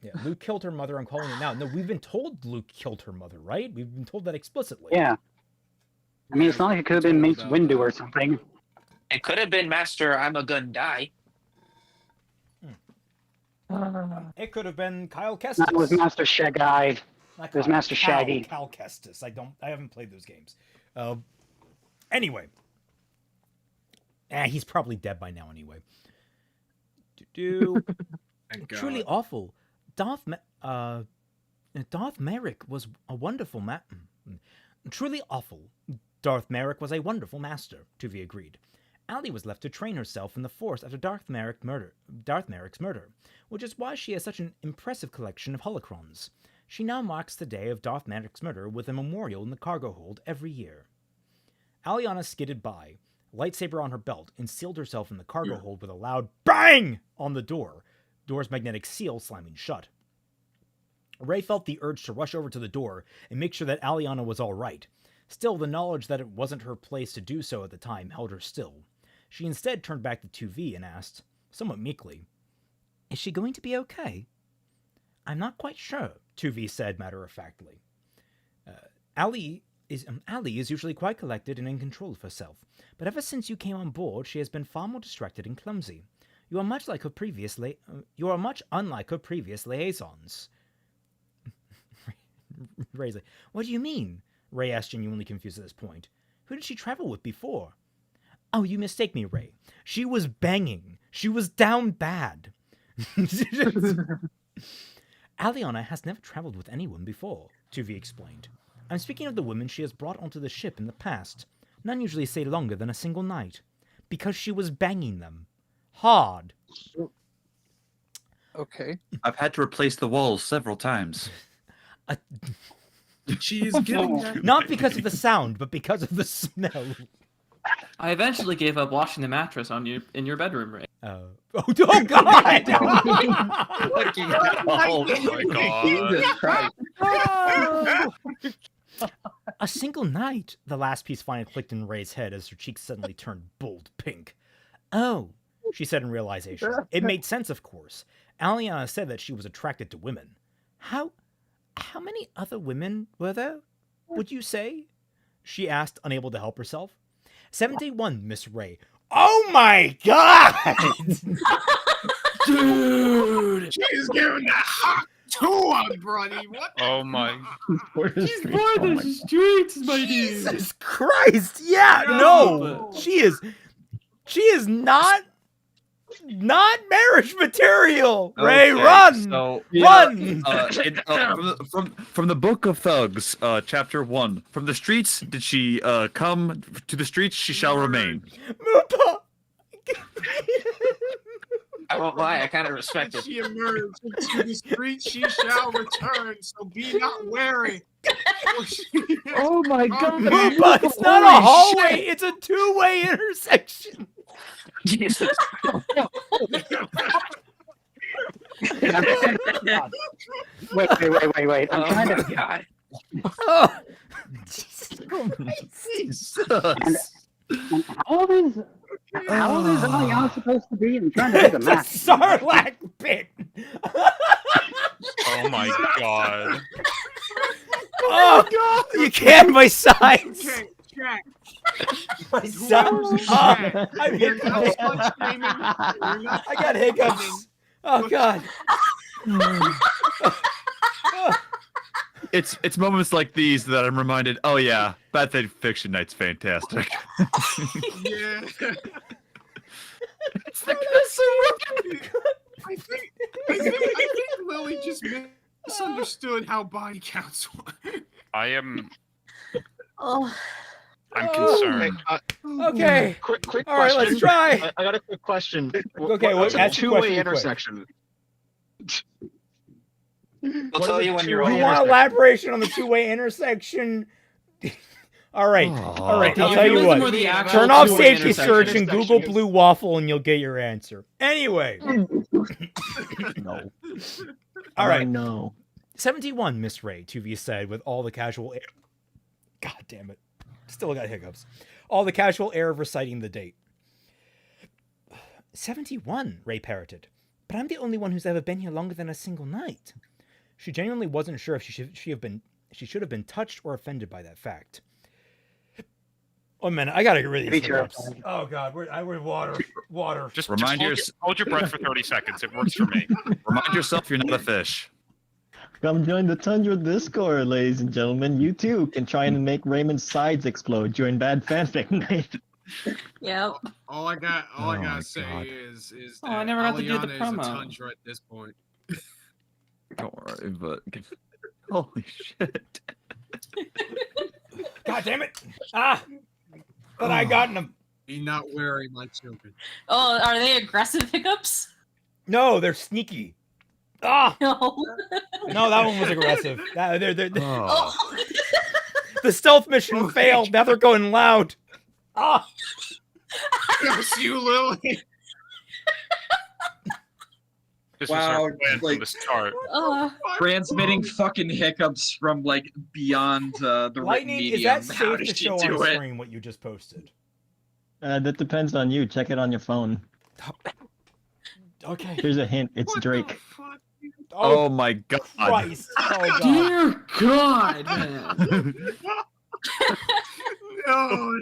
Yeah, Luke killed her mother. I'm calling it now. No, we've been told Luke killed her mother, right? We've been told that explicitly. Yeah. I mean, it's not like it could have been Mace Windu or something. It could have been Master I'm a gun die. It could have been Kyle Kestis. That was Master Shaggy. It was Master Shaggy. Cal Kestis. I haven't played those games. Anyway. He's probably dead by now anyway. Truly awful. Darth Merrick was a wonderful Truly awful. Darth Merrick was a wonderful master, Tuvi agreed. Ali was left to train herself in the Force after Darth Merrick's murder, which is why she has such an impressive collection of holocrons. She now marks the day of Darth Merrick's murder with a memorial in the cargo hold every year. Aliana skidded by, lightsaber on her belt, and sealed herself in the cargo hold with a loud bang on the door's magnetic seal slamming shut. Rey felt the urge to rush over to the door and make sure that Aliana was all right. Still, the knowledge that it wasn't her place to do so at the time held her still. She instead turned back to 2V and asked, somewhat meekly, "Is she going to be okay?" "I'm not quite sure," 2V said matter-of-factly. Ali is usually quite collected and in control of herself, but ever since you came on board, she has been far more distracted and clumsy. You are much unlike her previous liaisons." Rey's like, "What do you mean?" Rey asked, genuinely confused at this point. "Who did she travel with before?" "Oh, you mistake me, Rey. She was banging. She was down bad." "Aliana has never traveled with anyone before," 2V explained. "I'm speaking of the women she has brought onto the ship in the past. None usually stay longer than a single night. Because she was banging them. Hard." Okay. I've had to replace the walls several times. She is getting that. Not because of the sound, but because of the smell. I eventually gave up washing the mattress on you in your bedroom, Ray. Oh God! Oh my God! A single night. The last piece finally clicked in Rey's head as her cheeks suddenly turned bold pink. "Oh," she said in realization. It made sense, of course. Aliana said that she was attracted to women. How many other women were there, would you say?" she asked, unable to help herself. 71, Miss Rey. Oh my God! Dude! She's giving that hot tour, buddy. What? Oh my! She's for the streets, my dude. Jesus Christ! Yeah, no, she is not marriage material. Rey, Okay, run! So, Run! From the Book of Thugs, chapter 1. From the streets did she come, to the streets she shall remain. Moopa! I won't lie, I kind of respect it. She emerged into the street, she shall return. So be not wary. Oh my God! Moopa, it's not a hallway. It's a two-way intersection. Jesus. Wait. I'm trying to. God. Oh, Jesus. And how old is Aliana supposed to be? I'm trying to do the math. Sarlacc pit. Oh my God! Oh, you can't my sides. Okay, check. My sides. Oh, I'm hiccups. I got hiccups. Oh God. It's moments like these that I'm reminded, oh yeah, Bad Fiction Night's fantastic. Yeah. It's the best. I think Lily just misunderstood how body counts work. I'm Oh. concerned. Okay. Quick question. All right, let's try. I got a quick question. Okay, what's a ask the two-way question quick. intersection? We'll tell you when you're You older. want elaboration on the two-way intersection? All right. All right. I'll tell you Euphemism or what. the actual Turn off two-way safety intersection? search and Google blue waffle, and you'll get your answer. Anyway. No. All right. No. 71, Miss Ray, 2V said with all the casual air. God damn it. Still got hiccups. All the casual air of reciting the date. 71, Ray parroted. But I'm the only one who's ever been here longer than a single night. She genuinely wasn't sure if she should have been touched or offended by that fact. Oh man, I gotta get rid of these hiccups. Oh god, we're water. Just hold your breath for 30 seconds. It works for me. Remind yourself you're not a fish. Come join the Tundra Discord, ladies and gentlemen. You too can try and make Raymond's sides explode during bad fanfic night. Yep. All I gotta say is that I never got to do the Aliana is a promo. Tundra at this point. Don't worry, but holy shit. God damn it! But I got them. Be not wary, my children. Oh, are they aggressive hiccups? No, they're sneaky. No. No, that one was aggressive. They're Oh. The stealth mission failed. Now they're going loud. Yes, you, Lily. This Wow, was our plan like- from the start. Transmitting fucking hiccups from like beyond the written Lightning, medium. is that How safe to did show you do on it? screen what you just posted? That depends on you. Check it on your phone. Okay. Here's a hint. It's Drake. Oh my god. Christ. Oh god. Dear God, man. No.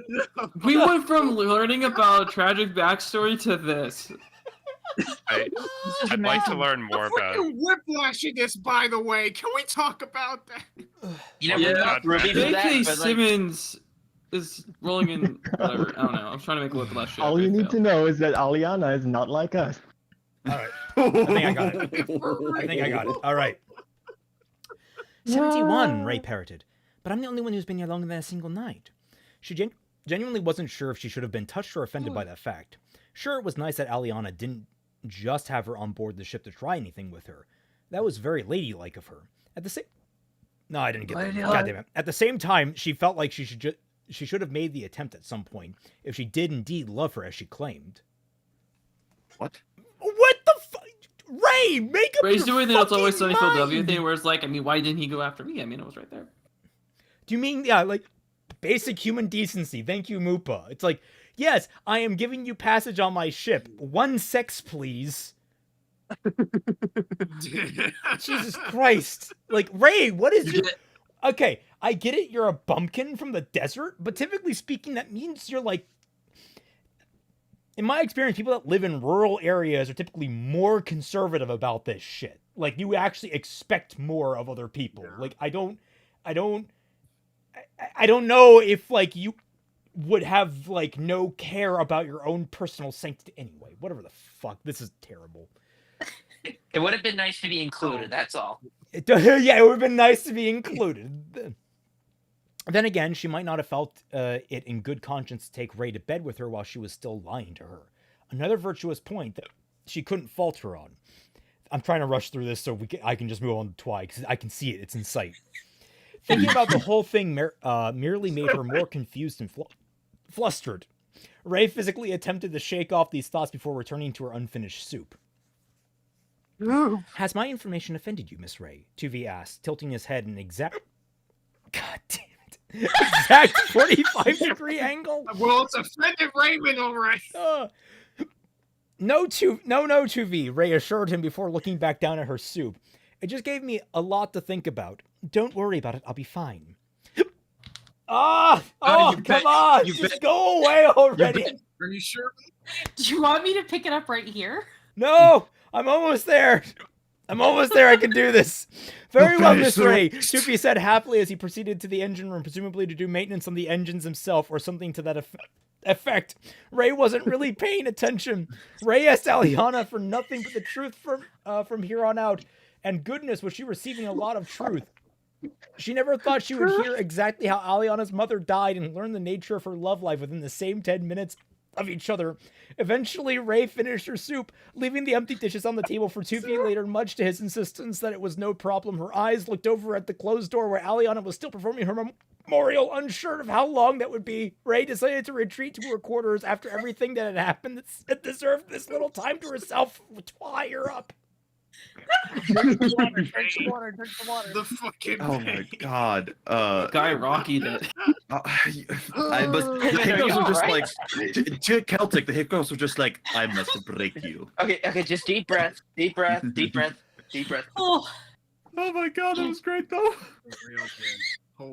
We went from learning about tragic backstory to this. I'd like to learn more about it. Fucking whiplashing this, by the way. Can we talk about that? You know, we're not privy to that, J.K. but, like, Simmons is rolling in whatever. I don't know. I'm trying to make a whiplash joke. All you need to know is that Aliana is not like us. All right. I think I got it. All right. 71, Ray parroted. But I'm the only one who's been here longer than a single night. She genuinely wasn't sure if she should have been touched or offended by that fact. Sure, it was nice that Aliana didn't just have her on board the ship to try anything with her. That was very ladylike of her. At the same... No, I didn't get that. God damn it. At the same time, she felt like she should have made the attempt at some point if she did indeed love her as she claimed. What? What the fuck? Ray, make up Ray's your doing the It's Always Sunny fucking Philadelphia mind! thing where it's like, I mean, why didn't he go after me? I mean, it was right there. Do you mean, yeah, like, basic human decency? Thank you, Moopa. It's like, yes, I am giving you passage on my ship. One sex, please. Jesus Christ. Like, Ray, what is your... Okay, I get it, you're a bumpkin from the desert, but typically speaking, that means you're like... In my experience, people that live in rural areas are typically more conservative about this shit. Like, you actually expect more of other people. Yeah. Like, I don't know if, like, you would have, like, no care about your own personal sanctity. Anyway, whatever the fuck. This is terrible. It would have been nice to be included, that's all. Yeah, it would have been nice to be included. Then again, she might not have felt it in good conscience to take Ray to bed with her while she was still lying to her. Another virtuous point that she couldn't fault her on. I'm trying to rush through this so I can just move on to Twi, because I can see it. It's in sight. Thinking about the whole thing merely made her more confused and flustered. Ray physically attempted to shake off these thoughts before returning to her unfinished soup. Has my information offended you, Miss Ray? 2V asked, tilting his head in exact 45-degree angle. Well, it's offended Raymond already. No, 2V, Ray assured him before looking back down at her soup. It just gave me a lot to think about. Don't worry about it, I'll be fine. Come on, just go away already. Are you sure? Do you want me to pick it up right here? No, I'm almost there. I can do this. Very well, Miss Ray, 2V said happily as he proceeded to the engine room, presumably to do maintenance on the engines himself or something to that effect. Ray wasn't really paying attention. Ray asked Aliana for nothing but the truth from here on out, and goodness was she receiving a lot of truth. She never thought she would hear exactly how Aliana's mother died and learn the nature of her love life within the same 10 minutes of each other. Eventually, Ray finished her soup, leaving the empty dishes on the table for 2V later, much to his insistence that it was no problem. Her eyes looked over at the closed door where Aliana was still performing her Moriel, unsure of how long that would be, Ray decided to retreat to her quarters after everything that had happened that deserved this little time to herself to hire up. Drink some water. The fucking Oh my god. Guy Rocky did. The hiccups were just like to Celtic. The hiccups were just like, I must break you. Okay, just deep breath, deep breath. Oh, my god, that was great though.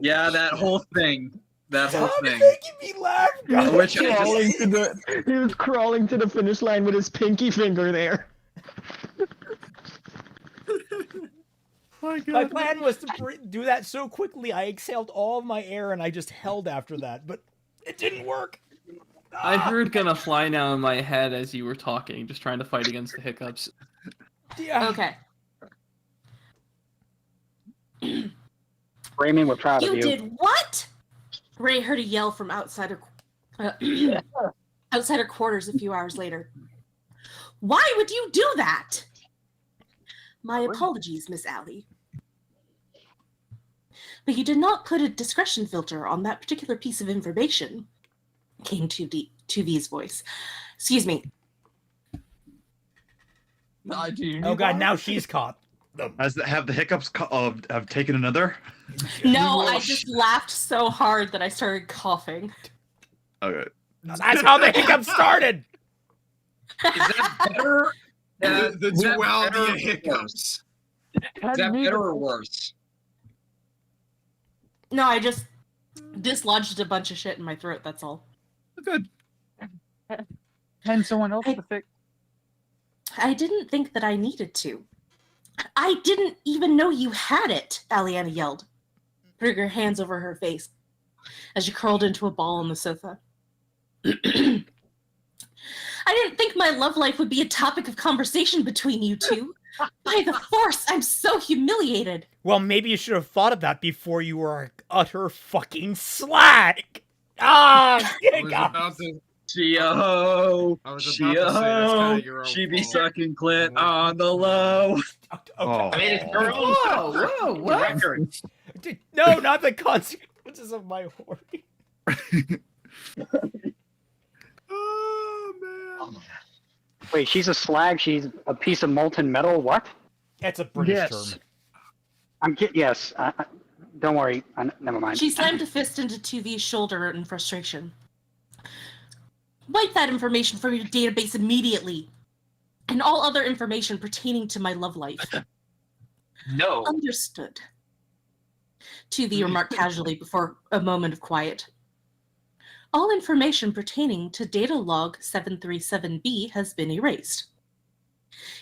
Yeah, that whole thing. Stop making me laugh, guys. Which He was crawling to the finish line with his pinky finger there. My plan was to do that so quickly, I exhaled all of my air and I just held after that, but it didn't work. I heard "gonna fly now" in my head as you were talking, just trying to fight against the hiccups. Yeah. okay. Raymond, we're proud of You you. did what? Ray heard a yell from outside her quarters a few hours later. Why would you do that? My apologies, Miss Allie. But you did not put a discretion filter on that particular piece of information, came 2V's voice. Excuse me. Oh god, now she's caught. Have the hiccups have taken another? No, I just laughed so hard that I started coughing. Okay. That's how the hiccups started! Is that better? The Is that duality better of or hiccups. Is that better or worse? No, I just dislodged a bunch of shit in my throat, that's all. Good. Can someone else to fix? I didn't think that I needed to. I didn't even know you had it, Aliana yelled, putting her hands over her face as she curled into a ball on the sofa. I didn't think my love life would be a topic of conversation between you two. By the Force, I'm so humiliated. Well, maybe you should have thought of that before you were an utter fucking slag. Ah, I was about to She-oh, I was about to say, that's kinda your own she be fault. sucking clit on the low. Oh. I mean, it's your own Whoa, what? record. No, not the consequences of my whoring. Oh man. Wait, she's a slag. She's a piece of molten metal. What? That's a British Yes. term. Yes. Don't worry. Never mind. She slammed a fist into 2V's shoulder in frustration. Wipe that information from your database immediately. And all other information pertaining to my love life. No. Understood. 2V remarked casually before a moment of quiet. All information pertaining to data log 737B has been erased.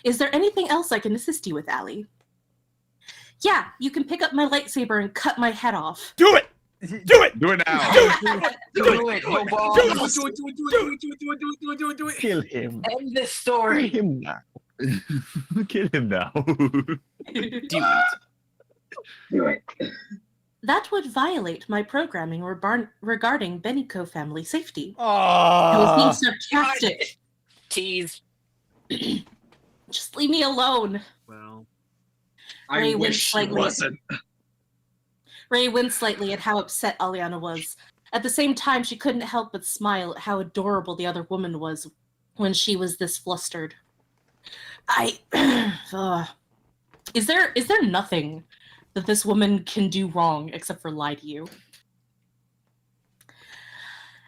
Is there anything else I can assist you with, Allie? Yeah, you can pick up my lightsaber and cut my head off. Do it! Do it! Do it now. Do it. No balls. Do it. Kill him. End this Kill story. him now. Kill him now. Do it. That would violate my programming regarding Benico family safety. I was being sarcastic. Tease. Just leave me alone. Well, Ray I winced wish she slightly. wasn't. Ray winced slightly at how upset Aliana was. At the same time, she couldn't help but smile at how adorable the other woman was when she was this flustered. Is there nothing that this woman can do wrong except for lie to you?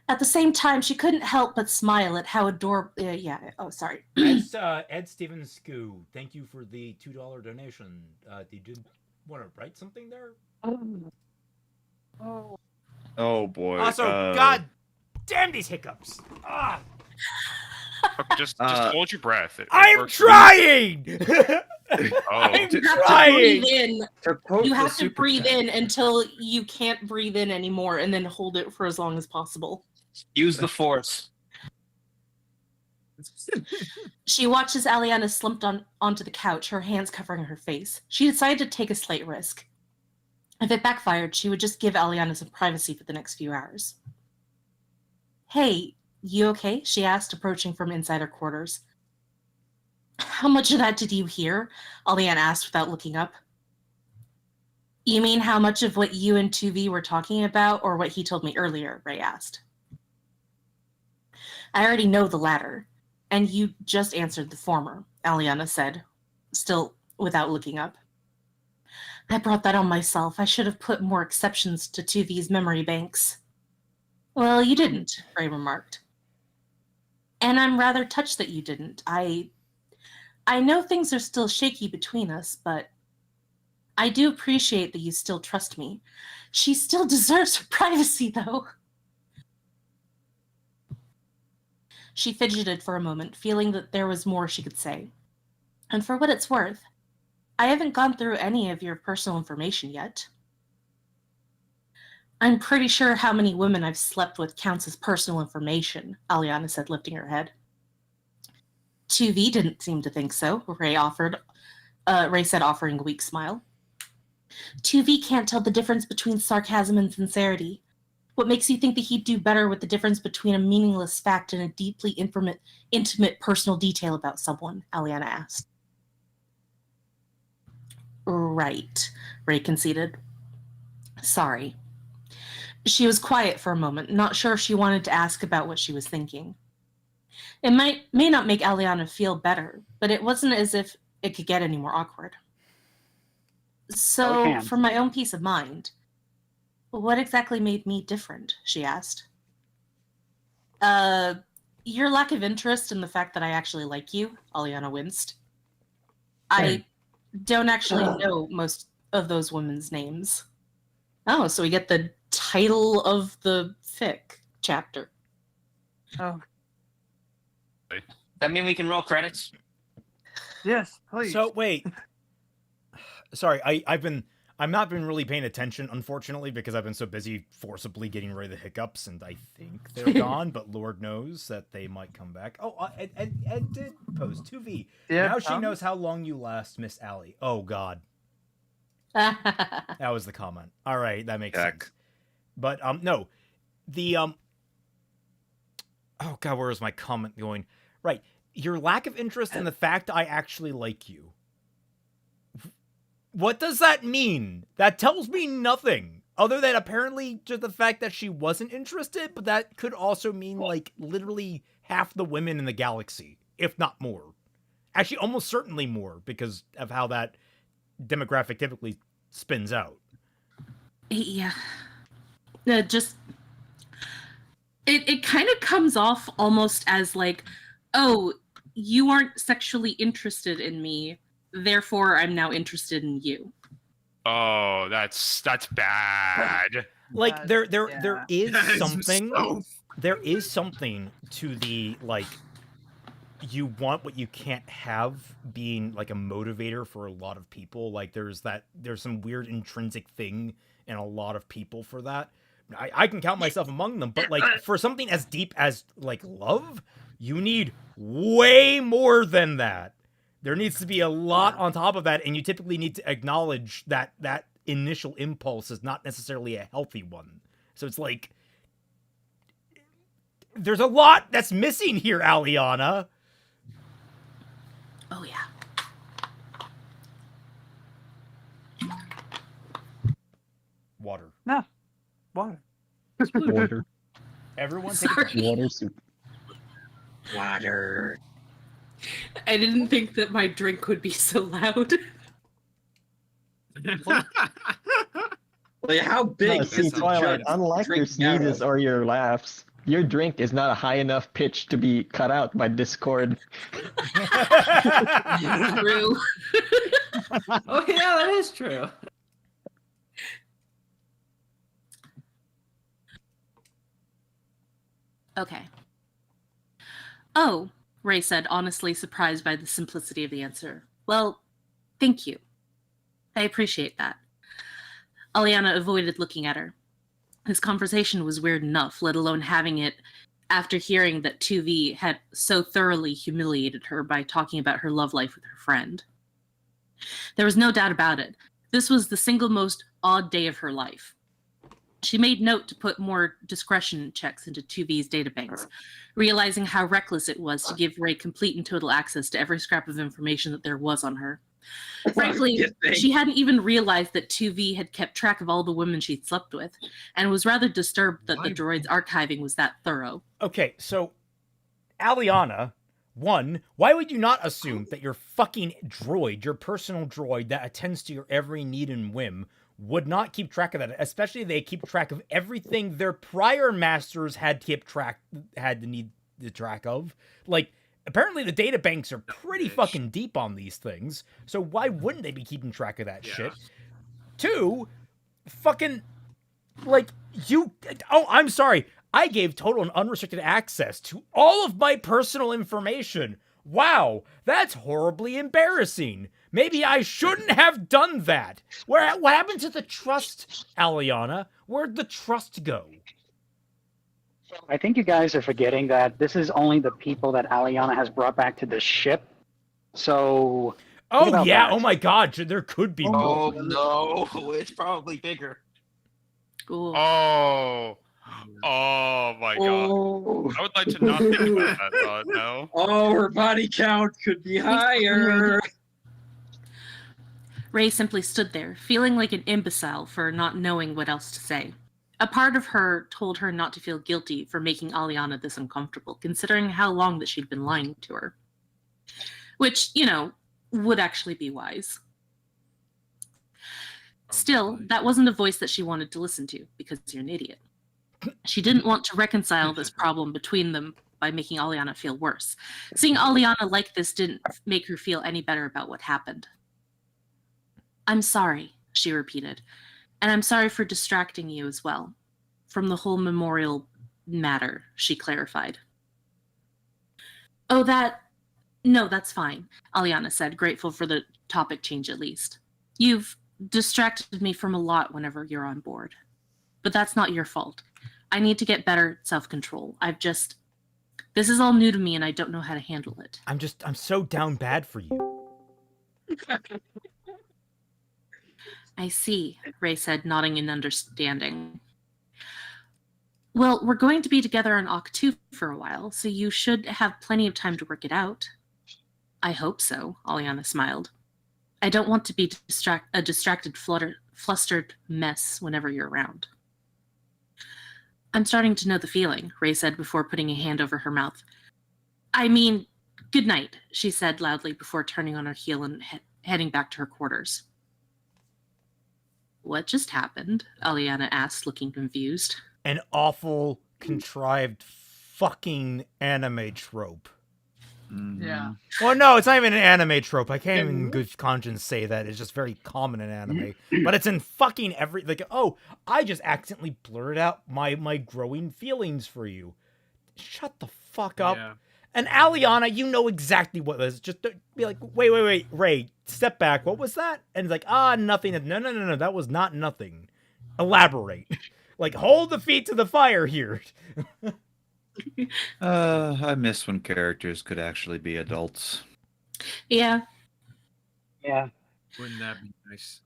At the same time, she couldn't help but smile at how adorable. Sorry. That's Ed Stevens Scoo. Thank you for the $2 donation. Did you want to write something there? Oh boy. Also, god damn these hiccups. Ah. Okay, just hold your breath. It I'm works. trying. Oh. You have to breathe in. You have to breathe in until you can't breathe in anymore, and then hold it for as long as possible. Use the Force. She watched as Aliana slumped onto the couch, her hands covering her face. She decided to take a slight risk. If it backfired, she would just give Aliana some privacy for the next few hours. Hey, you okay? She asked, approaching from inside her quarters. How much of that did you hear? Aliana asked without looking up. You mean how much of what you and 2V were talking about, or what he told me earlier? Ray asked. I already know the latter, and you just answered the former, Aliana said, still without looking up. I brought that on myself. I should have put more exceptions to 2V's memory banks. Well, you didn't, Ray remarked. And I'm rather touched that you didn't. I know things are still shaky between us, but I do appreciate that you still trust me. She still deserves her privacy, though. She fidgeted for a moment, feeling that there was more she could say. And for what it's worth, I haven't gone through any of your personal information yet. I'm pretty sure how many women I've slept with counts as personal information, Aliana said, lifting her head. 2V didn't seem to think so, Ray said, offering a weak smile. 2V can't tell the difference between sarcasm and sincerity. What makes you think that he'd do better with the difference between a meaningless fact and a deeply intimate personal detail about someone? Aliana asked. Right, Ray conceded. Sorry. She was quiet for a moment, not sure if she wanted to ask about what she was thinking. It may not make Aliana feel better, but it wasn't as if it could get any more awkward. So, for my own peace of mind, what exactly made me different? She asked. Your lack of interest in the fact that I actually like you, Aliana winced. I don't actually know most of those women's names. Oh, so we get the title of the fic chapter. Oh. That mean we can roll credits? Yes, please. So wait. Sorry, I've not been really paying attention, unfortunately, because I've been so busy forcibly getting rid of the hiccups, and I think they're gone, but Lord knows that they might come back. Oh, Ed did post 2V. Yeah, now she knows how long you last, Miss Allie. Oh God. That was the comment. All right, that makes sense. But no, the oh God, where is my comment going? Right, your lack of interest in the fact I actually like you. What does that mean? That tells me nothing. Other than apparently just the fact that she wasn't interested, but that could also mean like literally half the women in the galaxy, if not more. Actually, almost certainly more because of how that demographic typically spins out. Yeah. Just it kind of comes off almost as like, oh, you aren't sexually interested in me, therefore I'm now interested in you. Oh, that's bad. Like there is something there is something to the like you want what you can't have being like a motivator for a lot of people. Like there's some weird intrinsic thing in a lot of people for that. I can count myself among them, but like for something as deep as like love, you need way more than that. There needs to be a lot on top of that, and you typically need to acknowledge that that initial impulse is not necessarily a healthy one. So it's like there's a lot that's missing here, Aliana. Oh yeah. Water. No. Water. Water. Everyone take water soup. Water. I didn't think that my drink would be so loud. Like, how big No, is see, the Twilight, judge unlike your drinking out of? sneezes or your laughs, your drink is not a high enough pitch to be cut out by Discord. True. Oh yeah, that is true. Okay. Oh, Ray said, honestly surprised by the simplicity of the answer. Well, thank you. I appreciate that. Aliana avoided looking at her. This conversation was weird enough, let alone having it after hearing that 2V had so thoroughly humiliated her by talking about her love life with her friend. There was no doubt about it. This was the single most odd day of her life. She made note to put more discretion checks into 2V's databanks, realizing how reckless it was to give Ray complete and total access to every scrap of information that there was on her. Frankly, Yes, thanks. she hadn't even realized that 2V had kept track of all the women she'd slept with, and was rather disturbed that the droid's archiving was that thorough. Okay, so, Aliana, one, why would you not assume that your fucking droid, your personal droid that attends to your every need and whim, would not keep track of that, especially if they keep track of everything their prior masters had to need the track of? Like, apparently the data banks are pretty fucking deep on these things, so why wouldn't they be keeping track of that shit? Two, fucking, like, I'm sorry, I gave total and unrestricted access to all of my personal information. Wow, that's horribly embarrassing. Maybe I shouldn't have done that. What happened to the trust, Aliana? Where'd the trust go? I think you guys are forgetting that this is only the people that Aliana has brought back to the ship. So. Oh, yeah. Oh, my God. There could be more. Oh, no. It's probably bigger. Ooh. Oh my god. I would like to not think about that thought, no. Oh, her body count could be higher. Ray simply stood there, feeling like an imbecile for not knowing what else to say. A part of her told her not to feel guilty for making Aliana this uncomfortable, considering how long that she'd been lying to her. Which, would actually be wise. Still, that wasn't a voice that she wanted to listen to, because you're an idiot. She didn't want to reconcile this problem between them by making Aliana feel worse. Seeing Aliana like this didn't make her feel any better about what happened. I'm sorry, she repeated. And I'm sorry for distracting you as well. From the whole memorial matter, she clarified. Oh, no, that's fine, Aliana said, grateful for the topic change at least. You've distracted me from a lot whenever you're on board. But that's not your fault. I need to get better self-control. This is all new to me and I don't know how to handle it. I'm so down bad for you. I see, Ray said, nodding in understanding. Well, we're going to be together on Occ 2 for a while, so you should have plenty of time to work it out. I hope so, Aliana smiled. I don't want to be a distracted, flustered mess whenever you're around. I'm starting to know the feeling, Ray said before putting a hand over her mouth. I mean, good night, she said loudly before turning on her heel and heading back to her quarters. What just happened? Aliana asked, looking confused. An awful, contrived, fucking anime trope. Yeah. Well, no, it's not even an anime trope. I can't even in good conscience say that. It's just very common in anime. But it's in fucking I just accidentally blurted out my growing feelings for you. Shut the fuck up. Yeah. And Aliana, you know exactly what this is. Just be like, wait, Ray, step back. What was that? And it's like, nothing. No, that was not nothing. Elaborate. Like, hold the feet to the fire here. I miss when characters could actually be adults. Yeah. Yeah. Wouldn't that be nice?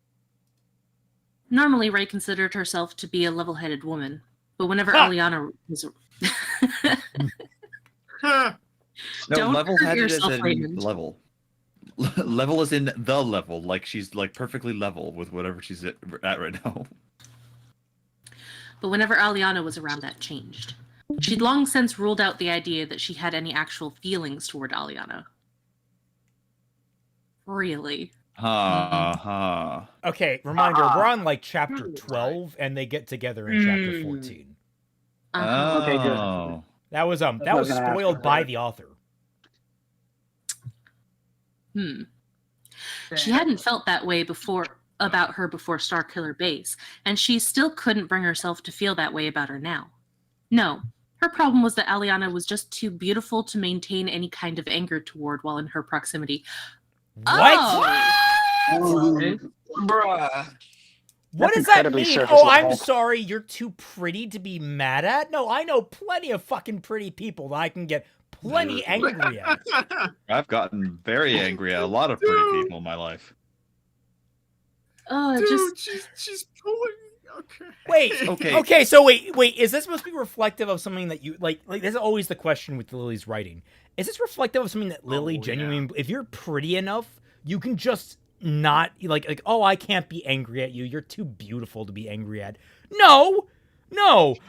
Normally, Ray considered herself to be a level-headed woman, but whenever Aliana was... No, level-headed is in Raymond. level. Level is in the level, like she's like perfectly level with whatever she's at right now. But whenever Aliana was around, that changed. She'd long since ruled out the idea that she had any actual feelings toward Aliana. Really? Okay, reminder, we're on like chapter 12 and they get together in chapter 14. Okay, good. That was spoiled by the author. She hadn't felt that way about her before Starkiller Base, and she still couldn't bring herself to feel that way about her now. No, her problem was that Aliana was just too beautiful to maintain any kind of anger toward while in her proximity. What? Bruh. What does that mean? Oh, I'm sorry, you're too pretty to be mad at? No, I know plenty of fucking pretty people that I can get plenty angry at. I've gotten very angry at a lot of pretty people in my life. She's pulling. Okay. Okay. So wait. Is this supposed to be reflective of something that you like? This is always the question with Lily's writing. Is this reflective of something that Lily genuinely? If you're pretty enough, you can just not like, oh, I can't be angry at you. You're too beautiful to be angry at. No,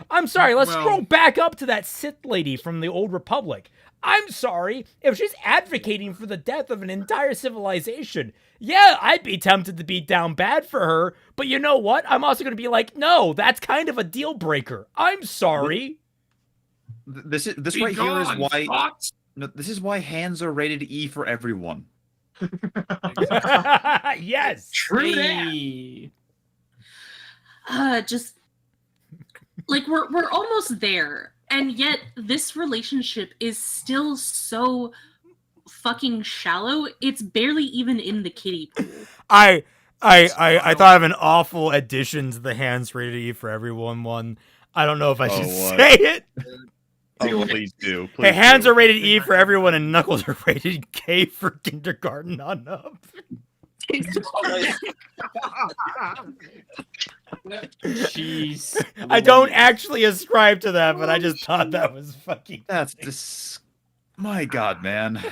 I'm sorry. Let's scroll back up to that Sith lady from the Old Republic. I'm sorry. If she's advocating for the death of an entire civilization, yeah, I'd be tempted to be down bad for her. But you know what? I'm also going to be like, no, that's kind of a deal breaker. I'm sorry. This right here is why. No, this is why hands are rated E for everyone. Yes. True. Just like we're almost there, and yet this relationship is still so fucking shallow. It's barely even in the kiddie pool. I thought of an awful addition to the hands rated E for everyone one. I don't know if I should say it. Oh, please do. Hey, hands are rated E for everyone, and knuckles are rated K for kindergarten on up. Jeez. I don't actually ascribe to that, but I just thought that was fucking. That's my God, man.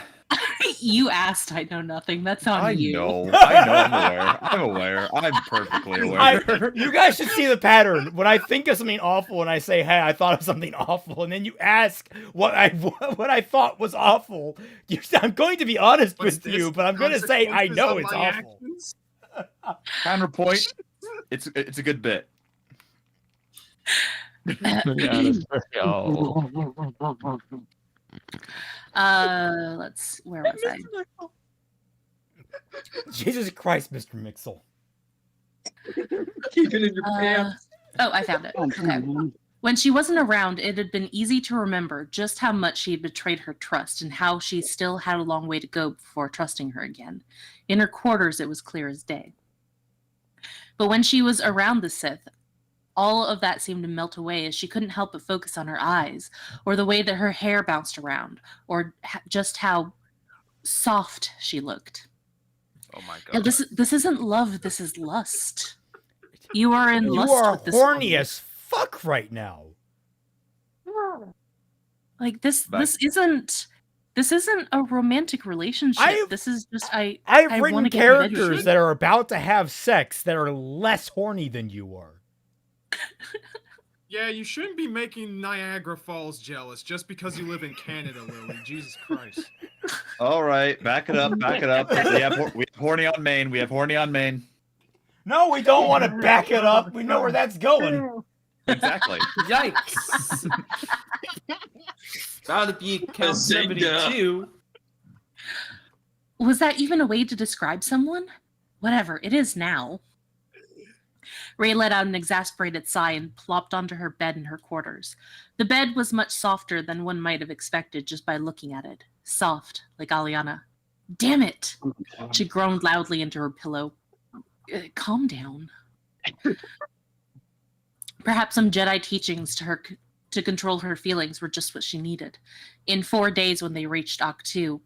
You asked. I know nothing. That's on you. I'm aware. I'm perfectly aware. You guys should see the pattern. When I think of something awful and I say, hey, I thought of something awful, and then you ask what I thought was awful, I'm going to be honest with you, but I'm going to say I know it's awful. Counterpoint. It's a good bit. Where was I? Jesus Christ, Mr. Mixel. Keep it in your pants. Oh, I found it. Okay. When she wasn't around, it had been easy to remember just how much she had betrayed her trust and how she still had a long way to go before trusting her again. In her quarters, it was clear as day. But when she was around the Sith, all of that seemed to melt away as she couldn't help but focus on her eyes, or the way that her hair bounced around, or just how soft she looked. Oh my Yeah, God. this isn't love, this is lust. You are in lust You are with this horny woman. as fuck right now. Like this isn't a romantic relationship. This is just I I've written wanna get in bed with characters you. that are about to have sex that are less horny than you are. Yeah, you shouldn't be making Niagara Falls jealous just because you live in Canada, Lily. Jesus Christ. All right, back it up. We have horny on Maine. No, we don't want to back it up. We know where that's going. Exactly. Yikes. Gotta be count 72. Was that even a way to describe someone? Whatever, it is now. Ray let out an exasperated sigh and plopped onto her bed in her quarters. The bed was much softer than one might have expected just by looking at it. Soft, like Aliana. Damn it! She groaned loudly into her pillow. Calm down. Perhaps some Jedi teachings to her to control her feelings were just what she needed. In 4 days when they reached Octu,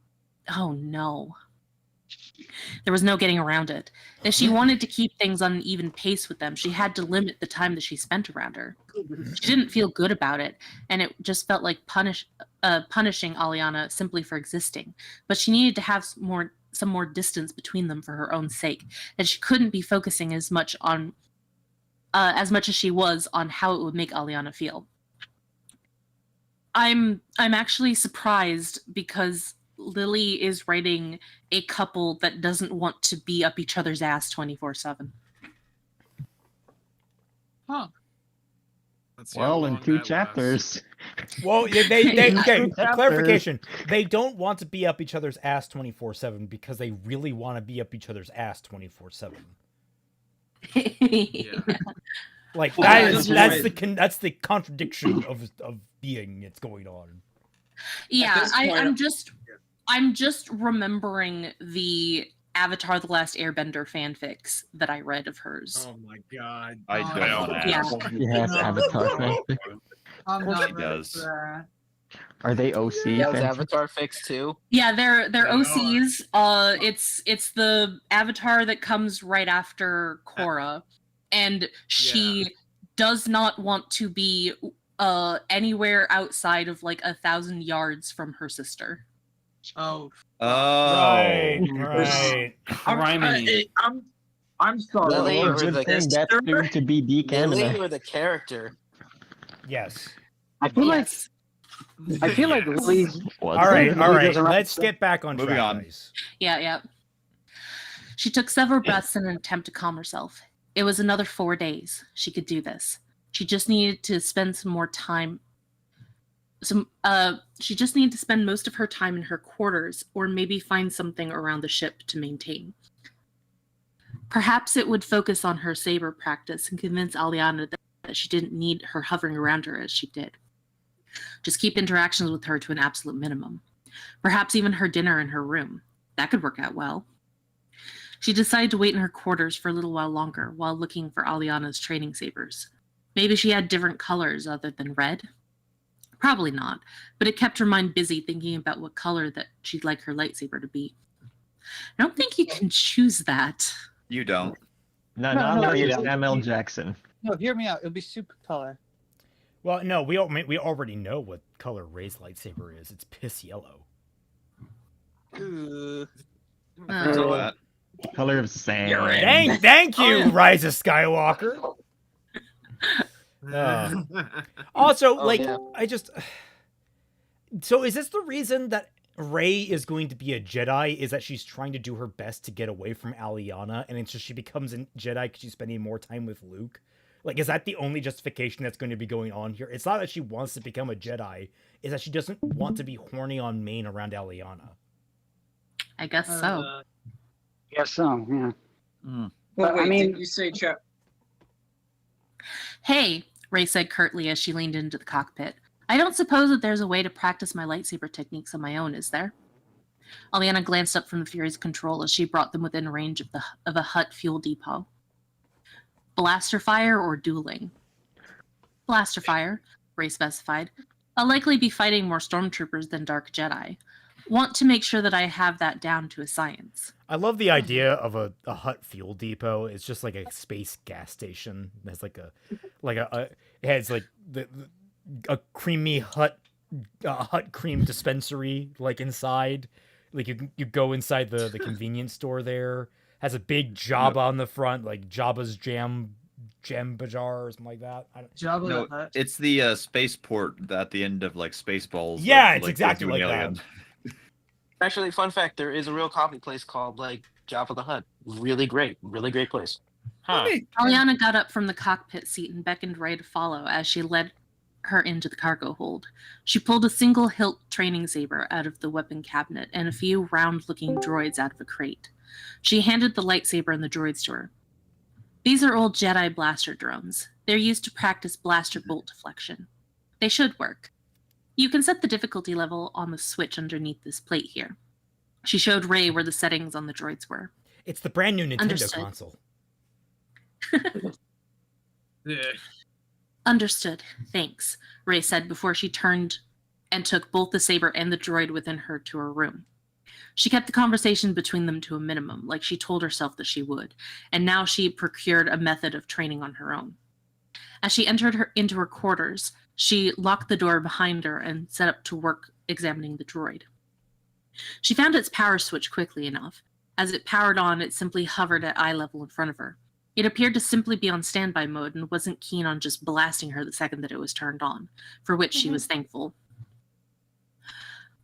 oh no. There was no getting around it. If she wanted to keep things on an even pace with them, she had to limit the time that she spent around her. She didn't feel good about it, and it just felt like punishing Aliana simply for existing. But she needed to have some more distance between them for her own sake, and she couldn't be focusing as much as she was on how it would make Aliana feel. I'm actually surprised because Lily is writing a couple that doesn't want to be up each other's ass 24/7. Huh. Well, in 2 chapters. Well, they okay, clarification. They don't want to be up each other's ass 24/7 because they really want to be up each other's ass 24/7. Yeah. Like Well, that's the contradiction of being it's going on. Yeah, this point- I'm just remembering the Avatar: The Last Airbender fanfics that I read of hers. Oh my God. I don't want to Yeah. ask. Yes, Avatar fanfic. I'm course not he ready does. for that. Are they OC Yeah, was fanfic? Avatar fix too? Yeah, they're OCs. It's the Avatar that comes right after Korra, and she does not want to be anywhere outside of like 1,000 yards from her sister. Oh. Right. I'm sorry. Lily Well, or good the thing that's soon to be Lily decanonized. or the character. Yes. I feel like Lee's. All right. doesn't Let's get back on Moving track, on. guys. Yeah. She took several breaths in an attempt to calm herself. It was another 4 days. She could do this. She just needed to spend some more time. She just needed to spend most of her time in her quarters, or maybe find something around the ship to maintain. Perhaps it would focus on her saber practice and convince Aliana that she didn't need her hovering around her as she did. Just keep interactions with her to an absolute minimum. Perhaps even her dinner in her room. That could work out well. She decided to wait in her quarters for a little while longer while looking for Aliana's training sabers. Maybe she had different colors other than red? Probably not, but it kept her mind busy thinking about what color that she'd like her lightsaber to be. I don't think you can choose that. You don't. No, No, not no, unless you it's don't. ML Jackson. No, hear me out. It'll be super color. Well, no, we already know what color Rey's lightsaber is. It's piss yellow. Color of sand. Thank you, Rise of Skywalker. Also, so is this the reason that Rey is going to be a Jedi? Is that she's trying to do her best to get away from Aliana, and it's just she becomes a Jedi because she's spending more time with Luke? Like, is that the only justification that's going to be going on here? It's not that she wants to become a Jedi; it's that she doesn't want to be horny on main around Aliana. I guess so. Guess so. Yeah. Well, But, wait, I mean, did you say, Chap? Hey, Rey said curtly as she leaned into the cockpit. I don't suppose that there's a way to practice my lightsaber techniques on my own, is there? Aliana glanced up from the Fury's control as she brought them within range of a Hutt fuel depot. Blaster fire or dueling? Blaster fire, Rey specified. I'll likely be fighting more stormtroopers than Dark Jedi. Want to make sure that I have that down to a science. I love the idea of a Hutt fuel depot. It's just like a space gas station. It has it has like a creamy Hutt cream dispensary like inside. Like you go inside the convenience store there. Has a big Jabba on the front, like Jabba's Jam Bajar or something like that. Jabba the Hutt. It's the spaceport at the end of like Spaceballs. Yeah, like, it's like exactly doing like Alien. that. Actually, fun fact: there is a real coffee place called like Jabba the Hutt. Really great place. Huh. Aliana got up from the cockpit seat and beckoned Rey to follow as she led her into the cargo hold. She pulled a single hilt training saber out of the weapon cabinet and a few round-looking droids out of a crate. She handed the lightsaber in the droid to her. These are old Jedi blaster drones. They're used to practice blaster bolt deflection. They should work. You can set the difficulty level on the switch underneath this plate here. She showed Rey where the settings on the droids were. It's the brand new Nintendo Understood. console. Understood. Thanks, Rey said before she turned and took both the saber and the droid within her to her room. She kept the conversation between them to a minimum, like she told herself that she would, and now she procured a method of training on her own. As she entered into her quarters, she locked the door behind her and set up to work examining the droid. She found its power switch quickly enough. As it powered on, it simply hovered at eye level in front of her. It appeared to simply be on standby mode and wasn't keen on just blasting her the second that it was turned on, for which she was thankful.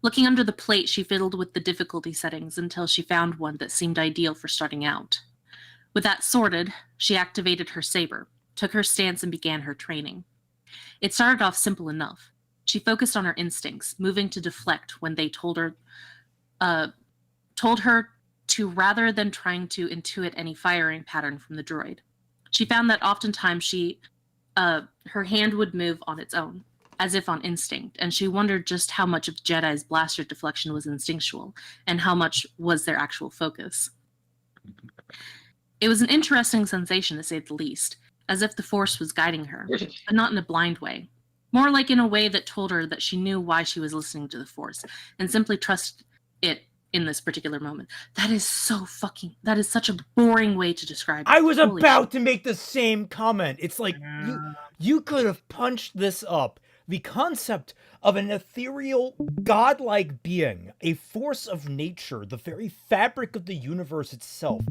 Looking under the plate, she fiddled with the difficulty settings until she found one that seemed ideal for starting out. With that sorted, she activated her saber, took her stance, and began her training. It started off simple enough. She focused on her instincts, moving to deflect when they told her to, rather than trying to intuit any firing pattern from the droid. She found that oftentimes her hand would move on its own, as if on instinct, and she wondered just how much of Jedi's blaster deflection was instinctual, and how much was their actual focus. It was an interesting sensation, to say the least, as if the Force was guiding her, but not in a blind way. More like in a way that told her that she knew why she was listening to the Force, and simply trusted it in this particular moment. That is such a boring way to describe it. I was Holy about shit. to make the same comment. It's like you could have punched this up. The concept of an ethereal, godlike being, a force of nature, the very fabric of the universe itself,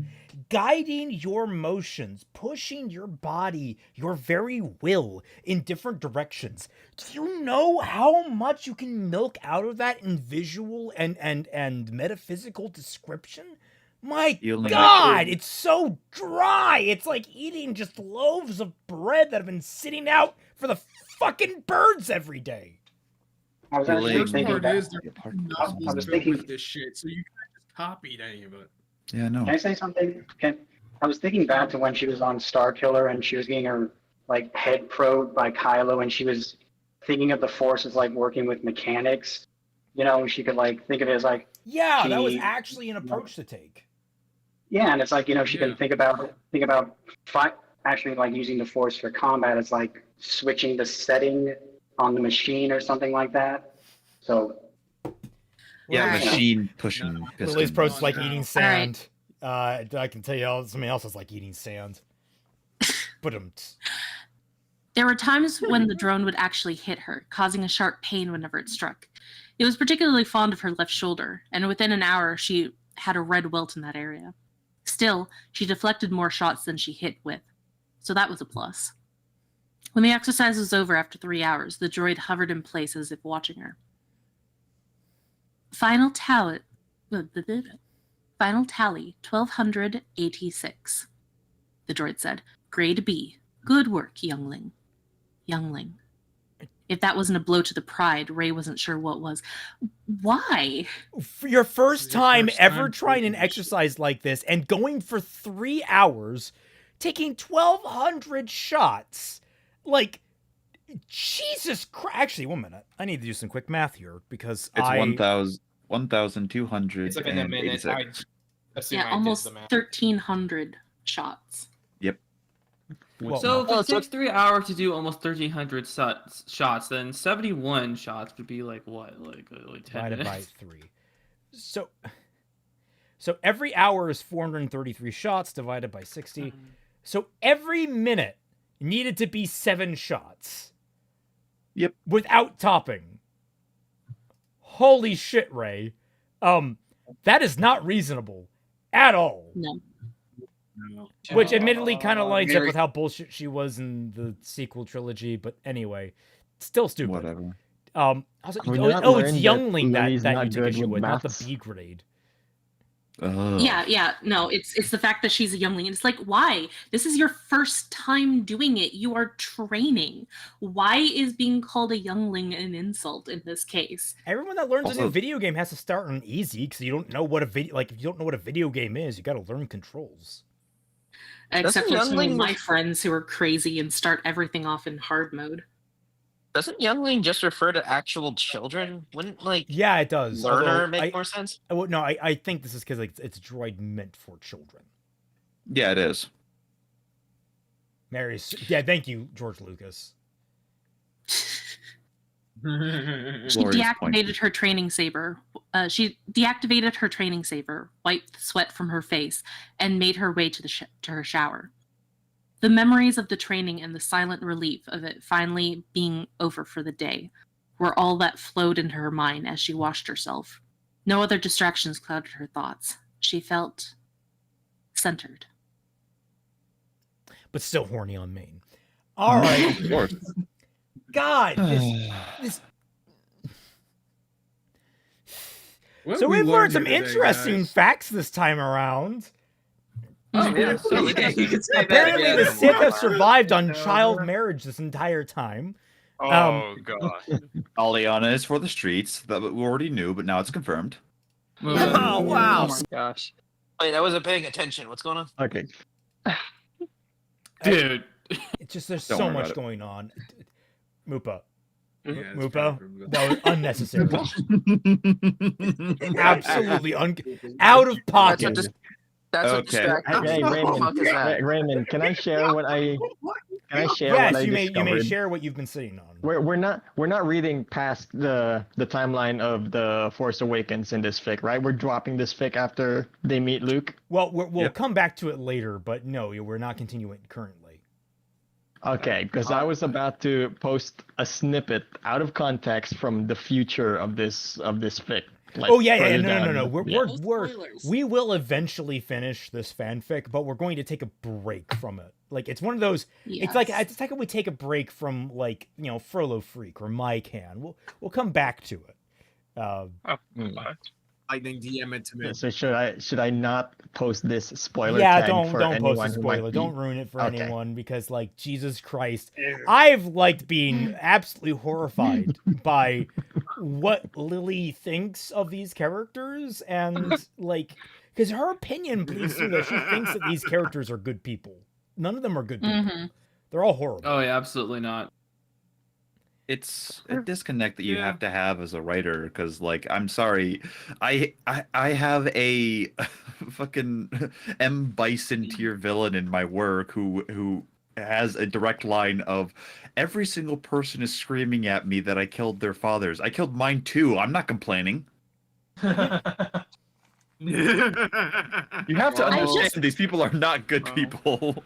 guiding your motions, pushing your body, your very will in different directions. Do you know how much you can milk out of that in visual and metaphysical description? My God, it's so dry. It's like eating just loaves of bread that have been sitting out for the fucking birds every day. I was actually thinking part is that. there are novels built with this shit, so you can't just copied any of it. Yeah, no. Can I say something? I was thinking back to when she was on Star Killer and she was getting her like head probed by Kylo, and she was thinking of the Force as like working with mechanics. You know, she could like think of it as like that was actually an approach to take. Yeah, and it's like, you know, she can think about actually like using the Force for combat. It's like switching the setting on the machine or something like that. So yeah, Right. machine pushing. Lily's approach is like pistons. eating sand. I can tell you something else is like eating sand. But There were times when the drone would actually hit her, causing a sharp pain whenever it struck. It was particularly fond of her left shoulder, and within an hour she had a red welt in that area. Still, she deflected more shots than she hit with, so that was a plus. When the exercise was over after 3 hours, the droid hovered in place as if watching her. Final tally, 1286. The droid said, "Grade B. Good work, youngling." Youngling. If that wasn't a blow to the pride, Rey wasn't sure what was. Why? For your first time ever trying an exercise like this and going for 3 hours, taking 1,200 shots. Like, Jesus Christ. Actually, 1 minute. I need to do some quick math here because It's I... 1,200. It's like in a minute. I assume Yeah, I almost did the math. 1,300 shots. Yep. So if it takes 3 hours to do almost 1,300 shots, then 71 shots would be like what? Like 10 divided by minutes? 3. So every hour is 433 shots divided by 60. So every minute needed to be 7 shots. Yep. Without topping. Holy shit, Ray. That is not reasonable at all. No. Which admittedly kind of lines up with how bullshit she was in the sequel trilogy, but anyway, still stupid. Whatever. I was like, Have we oh, not it's learned youngling that that Lily's you not take good issue with with, not the maths? B grade. Yeah, no, it's the fact that she's a youngling. It's like, why? This is your first time doing it. You are training. Why is being called a youngling an insult in this case? Everyone that learns a Also- new video game has to start on easy because you don't know what a video if you don't know what a video game is, you got to learn controls. Except for some of youngling- my friends who are crazy and start everything off in hard mode. Doesn't youngling just refer to actual children? Wouldn't like Yeah, it does. learner Although make more sense? I think this is because it's droid meant for children. Yeah, it is. Yeah, thank you, George Lucas. She Glorious deactivated point. her training saber. Wiped the sweat from her face, and made her way to her shower. The memories of the training and the silent relief of it finally being over for the day were all that flowed into her mind as she washed herself. No other distractions clouded her thoughts. She felt centered. But still horny on main. All right. Of course. God, this What So we we've learned some here today, interesting guys? facts this time around. Oh, yeah, so Yeah, you can say that Apparently, again. the Sith have survived on child marriage this entire time. Oh god. Aliana is for the streets. That we already knew, but now it's confirmed. Oh, wow. Oh my gosh. Wait, I wasn't paying attention. What's going on? Okay. Dude. It's just there's Don't so worry much about it. going on. Mupa. Yeah, it's Mupa. fine. That was unnecessary. Absolutely out of pocket. That's what Okay. distracting. Hey, What the Raymond. fuck is that? Raymond, can I share what I? Can I share Yes, what I you may discovered? share what you've been sitting on. We're not reading past the timeline of the Force Awakens in this fic, right? We're dropping this fic after they meet Luke. Well, we'll Yep. come back to it later, but no, we're not continuing currently. Okay, because I was about to post a snippet out of context from the future of this fic. Like, Oh yeah, further no. down. We will eventually finish this fanfic, but we're going to take a break from it. Like it's one of those. It's like when we take a break from like Furlough Freak or My Can. We'll come back to it. Lightning DM it to me. So should I not post this spoiler? Yeah, tag don't for post a anyone who might spoiler. be- Don't ruin it for Okay. anyone because like Jesus Christ, I've liked being absolutely horrified by what Lily thinks of these characters and like because her opinion bleeds through that she thinks that these characters are good people. None of them are good people. They're all horrible. Oh yeah, absolutely not. It's a disconnect that you have to have as a writer because like I'm sorry I have a fucking M Bison tier villain in my work who has a direct line of every single person is screaming at me that I killed their fathers. I killed mine too. I'm not complaining. You have to understand these people are not good people.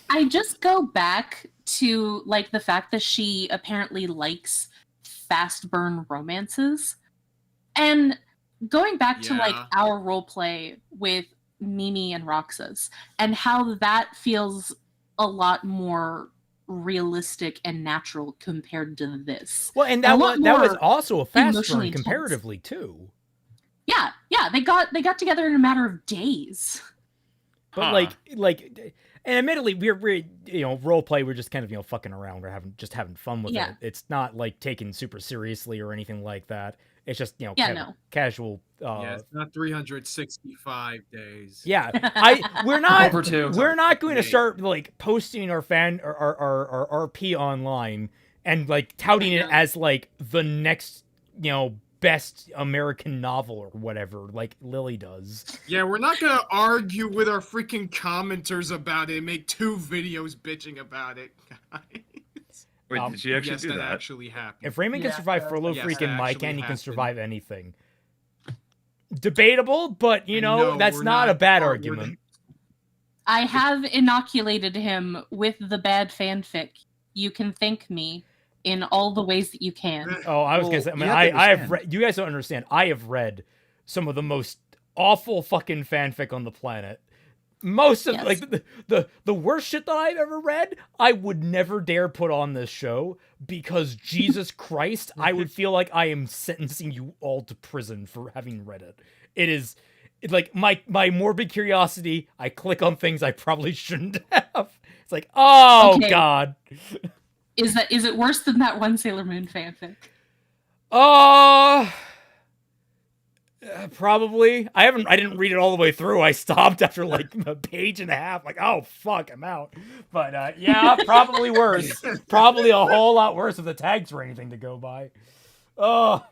I just go back to like the fact that she apparently likes fast burn romances, and going back to like our role play with Mimi and Roxas and how that feels a lot more realistic and natural compared to this. Well, and that was also a fast burn comparatively too. Yeah, they got together in a matter of days. But like, and admittedly, we're role play. We're just kind of fucking around. We're having fun with it. It's not like taken super seriously or anything like that. It's just casual. It's not 365 days. Yeah, we're not going to start like posting our RP online and like touting it as like the next best American novel or whatever, like Lily does. Yeah, we're not gonna argue with our freaking commenters about it and make 2 videos bitching about it, guys. Wait, did she actually do that? Actually happened. If Raymond can survive Furlough Freak and My Can, he can survive anything. Debatable, but that's not a bad argument. I have inoculated him with the bad fanfic. You can thank me in all the ways that you can. Oh, I was gonna say. I mean, I have read. You guys don't understand. I have read some of the most awful fucking fanfic on the planet. Most of like the worst shit that I've ever read, I would never dare put on this show because Jesus Christ, I would feel like I am sentencing you all to prison for having read it. It's like my morbid curiosity. I click on things I probably shouldn't have. It's like, oh God. Is it worse than that one Sailor Moon fanfic? Probably. I didn't read it all the way through. I stopped after like a page and a half. Like, oh fuck, I'm out. But yeah, probably worse. Probably a whole lot worse if the tags were anything to go by. Oh.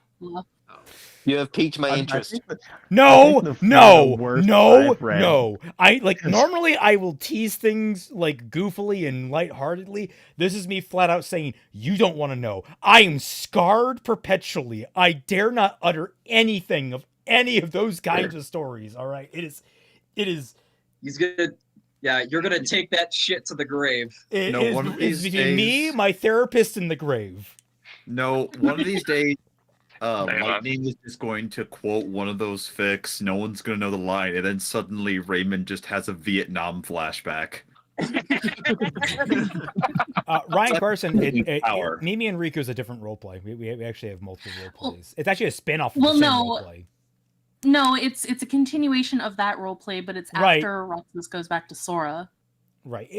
You have piqued my interest. No. I like normally I will tease things like goofily and lightheartedly. This is me flat out saying, you don't want to know. I am scarred perpetually. I dare not utter anything of any of those kinds of stories. All right. It is. He's gonna. Yeah, you're gonna take that shit to the grave. It's between me, my therapist, and the grave. No, one of these days. Lightning is just going to quote one of those fics. No one's going to know the line, and then suddenly Raymond just has a Vietnam flashback. Ryan Carson, Mimi and Riku is a different roleplay. We actually have multiple roleplays. It's actually a spin-off of the same roleplay. No, it's a continuation of that roleplay, but it's after Roxas goes back to Sora. Right.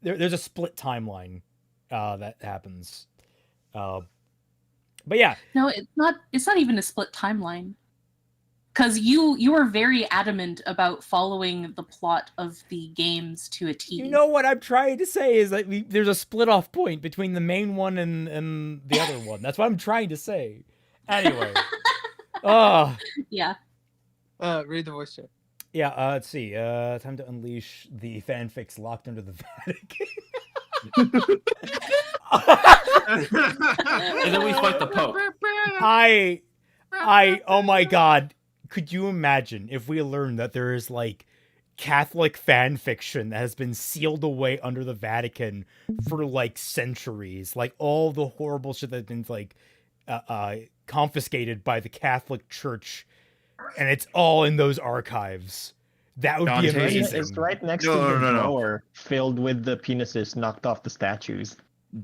There's a split timeline that happens. But yeah. No, it's not even a split timeline. Because you were very adamant about following the plot of the games to a T. You know what I'm trying to say is that there's a split off point between the main one and the other one. That's what I'm trying to say. Anyway. Yeah. Read the voice chat. Yeah, let's see. Time to unleash the fanfics locked under the Vatican. And then we fight the Pope. Oh my God. Could you imagine if we learned that there is like Catholic fan fiction that has been sealed away under the Vatican for like centuries. Like all the horrible shit that's been like confiscated by the Catholic Church, and it's all in those archives. That would be amazing. It's right next to the drawer filled with the penises knocked off the statues.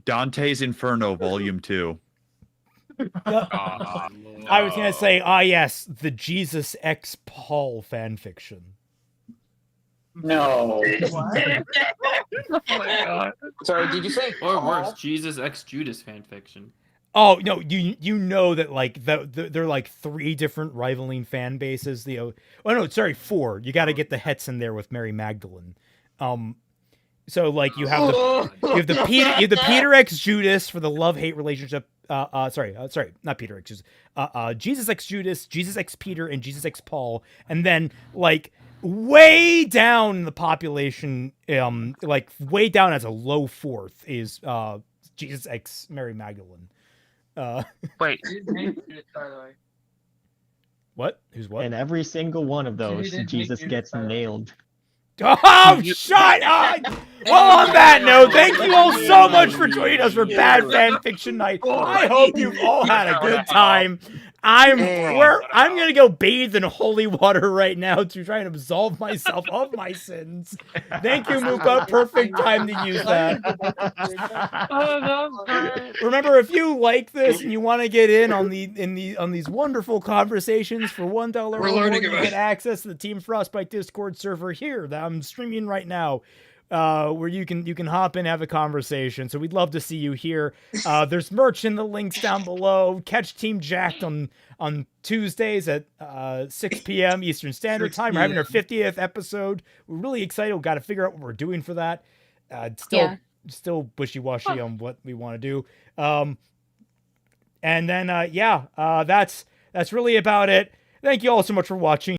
Dante's Inferno, Volume 2. I was gonna say, yes, the Jesus X Paul fan fiction. No. Oh my god. Sorry, did you say? Or worse, Jesus X Judas fanfiction. Oh no, you know that like they're like 3 different rivaling fan bases. Oh no, sorry, 4. You got to get the Hets in there with Mary Magdalene. So like you have the Peter X Judas for the love-hate relationship. Sorry, not Peter X. Jesus X Judas, Jesus X Peter, and Jesus X Paul, and then like way down in the population, like way down as a low 4th is Jesus X Mary Magdalene. Wait. What? Who's what? And every single one of those, Jesus gets nailed. Oh, shut up! Well, on that note, thank you all so much for joining us for Bad Fan Fiction Night. I hope you've all had a good time. I'm gonna go bathe in holy water right now to try and absolve myself of my sins. Thank you, Muka. Perfect time to use that. Remember, if you like this and you want to get in on these wonderful conversations for $1 or more, you get access to the Team Frostbite Discord server here that I'm streaming right now. Where you can hop in and have a conversation. So we'd love to see you here. There's merch in the links down below. Catch Team Jacked on Tuesdays at 6 p.m. Eastern Standard Time. We're having our 50th episode. We're really excited. We've got to figure out what we're doing for that. Still wishy-washy on what we want to do. And then that's really about it. Thank you all so much for watching.